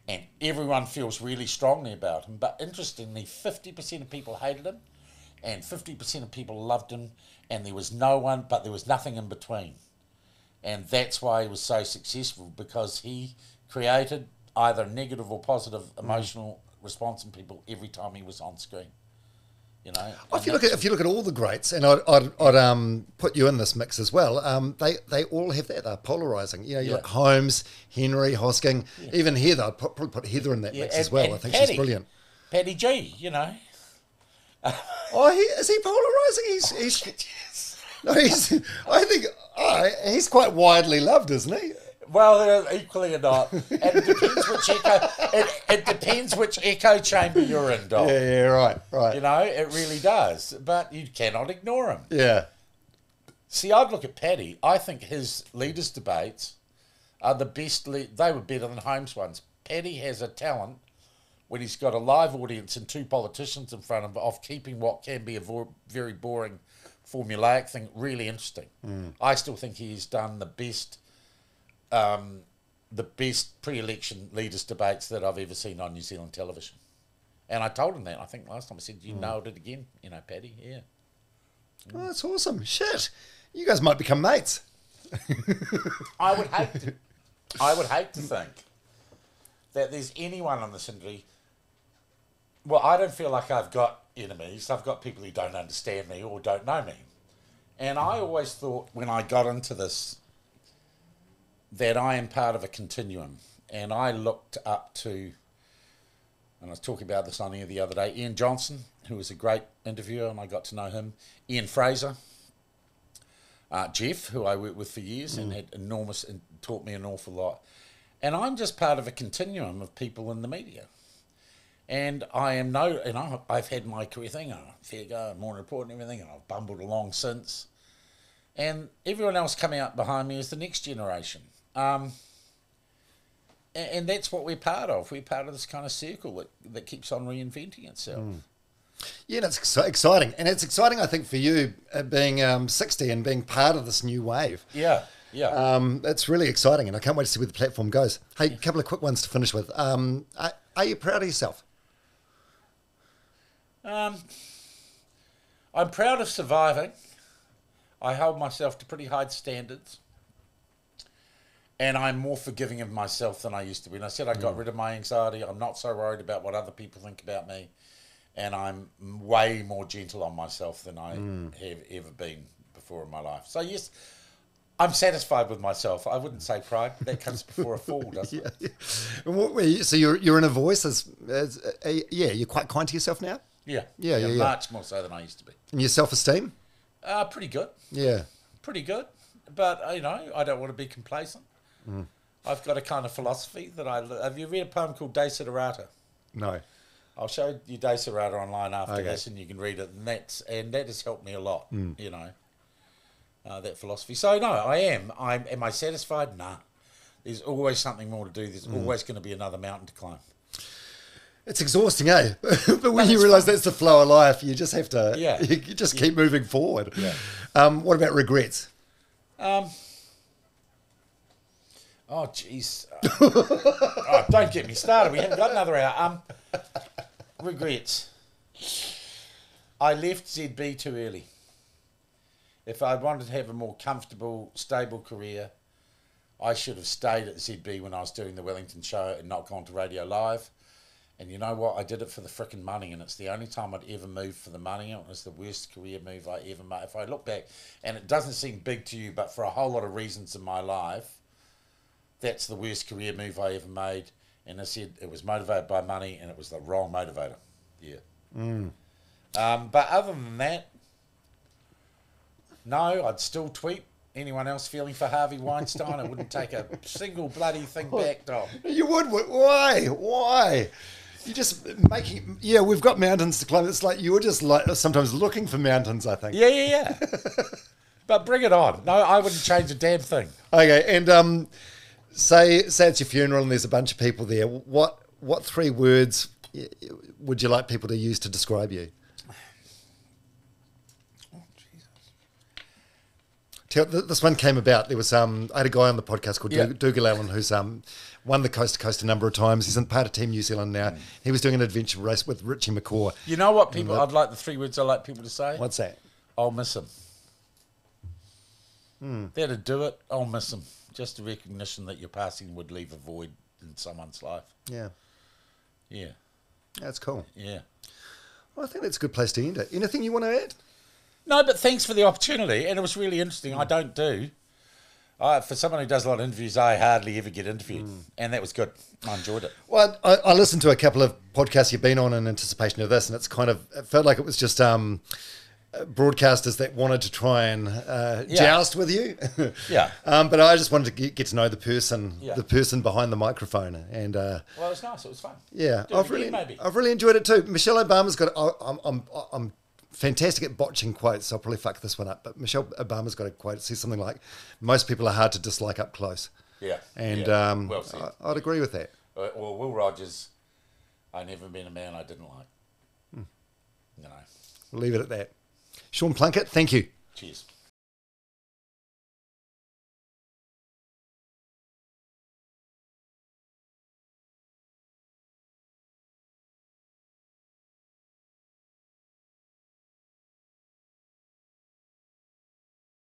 And everyone feels really strongly about him. But interestingly, 50% of people hated him, and 50% of people loved him, and there was nothing in between. And that's why he was so successful, because he created either negative or positive emotional response in people every time he was on screen. You know, if you look at all the greats, and I'd put you in this mix as well. They all have that. They're polarizing. You know, you like Holmes, Henry, Hosking. Even Heather. I'd probably put Heather in that mix as well. I think she's brilliant. Paddy G. You know. Is he polarizing? He's no. He's quite widely loved, isn't he? Well, they're equally or not. And it depends which echo chamber you're in, Dom. Yeah, right. You know, it really does. But you cannot ignore him. Yeah. See, I'd look at Paddy. I think his leaders' debates are the best. They were better than Holmes' ones. Paddy has a talent when he's got a live audience and two politicians in front of keeping what can be a very boring formulaic thing really interesting. I still think he's done the best pre-election leaders' debates that I've ever seen on New Zealand television. And I told him that, I think last time. I said, you nailed it again, you know, Paddy, yeah. Oh, that's awesome. Shit. You guys might become mates. I would hate to think that there's anyone in this industry. Well, I don't feel like I've got enemies. I've got people who don't understand me or don't know me. And I always thought when I got into this that I am part of a continuum. And I looked up to, and I was talking about this on here the other day, Ian Johnson, who was a great interviewer, and I got to know him. Ian Fraser, Jeff, who I worked with for years and had enormous, and taught me an awful lot. And I'm just part of a continuum of people in the media. And I've had my career thing, fair go, morning report and everything, and I've bumbled along since. And everyone else coming up behind me is the next generation. And that's what we're part of. We're part of this kind of circle that keeps on reinventing itself. Yeah, and it's exciting. And it's exciting, I think, for you being 60 and being part of this new wave. Yeah. It's really exciting, and I can't wait to see where the platform goes. Hey, a couple of quick ones to finish with. Are you proud of yourself? I'm proud of surviving. I held myself to pretty high standards. And I'm more forgiving of myself than I used to be. And I said I got rid of my anxiety. I'm not so worried about what other people think about me. And I'm way more gentle on myself than I have ever been before in my life. So, yes, I'm satisfied with myself. I wouldn't say pride. That comes before a fall, doesn't it? Yeah. So you're in a voice you're quite kind to yourself now? Yeah. Yeah. Much more so than I used to be. And your self-esteem? Pretty good. Yeah. Pretty good. But, I don't want to be complacent. I've got a kind of philosophy that have you read a poem called Desiderata? No. I'll show you Desiderata online after this, and you can read it. And that has helped me a lot, that philosophy. So, no, I am. Am I satisfied? Nah. There's always something more to do. There's always going to be another mountain to climb. It's exhausting, eh? But when you realise that's the flow of life, you just have to, you just keep moving forward. Yeah. What about regrets? Oh, jeez. Don't get me started. We haven't got another hour. Regrets. I left ZB too early. If I wanted to have a more comfortable, stable career, I should have stayed at ZB when I was doing the Wellington show and not gone to Radio Live. And you know what? I did it for the frickin' money, and it's the only time I'd ever moved for the money. It was the worst career move I ever made. If I look back, and it doesn't seem big to you, but for a whole lot of reasons in my life, that's the worst career move I ever made. And I said it was motivated by money, and it was the wrong motivator. Yeah. But other than that, no, I'd still tweet. Anyone else feeling for Harvey Weinstein? I wouldn't take a single bloody thing back, dog. You would? Why? You're just making... Yeah, we've got mountains to climb. It's like you were just like sometimes looking for mountains, I think. Yeah. But bring it on. No, I wouldn't change a damn thing. Okay, and say it's your funeral and there's a bunch of people there. What 3 words would you like people to use to describe you? This one came about. There was I had a guy on the podcast called Dougal Allen who's won the Coast to Coast a number of times. He's in part of Team New Zealand now. He was doing an adventure race with Richie McCaw. You know what people? I'd like the 3 words I like people to say. What's that? I'll miss him. That'd do it. I'll miss him. Just a recognition that your passing would leave a void in someone's life. Yeah. That's cool. Yeah. Well, I think that's a good place to end it. Anything you want to add? No, but thanks for the opportunity, and it was really interesting. I don't do. For someone who does a lot of interviews, I hardly ever get interviewed, and that was good. I enjoyed it. Well, I listened to a couple of podcasts you've been on in anticipation of this, and it felt like it was just broadcasters that wanted to try and joust with you. But I just wanted to get to know the person behind the microphone, and well, it was nice. It was fun. Yeah, I've really enjoyed it too. Michelle Obama's got. I'm fantastic at botching quotes, so I'll probably fuck this one up. But Michelle Obama's got a quote. It says something like, "Most people are hard to dislike up close." Yeah, and well said. I'd agree with that. Or Will Rogers, I never been a man I didn't like. No. We'll leave it at that. Sean Plunkett, thank you. Cheers.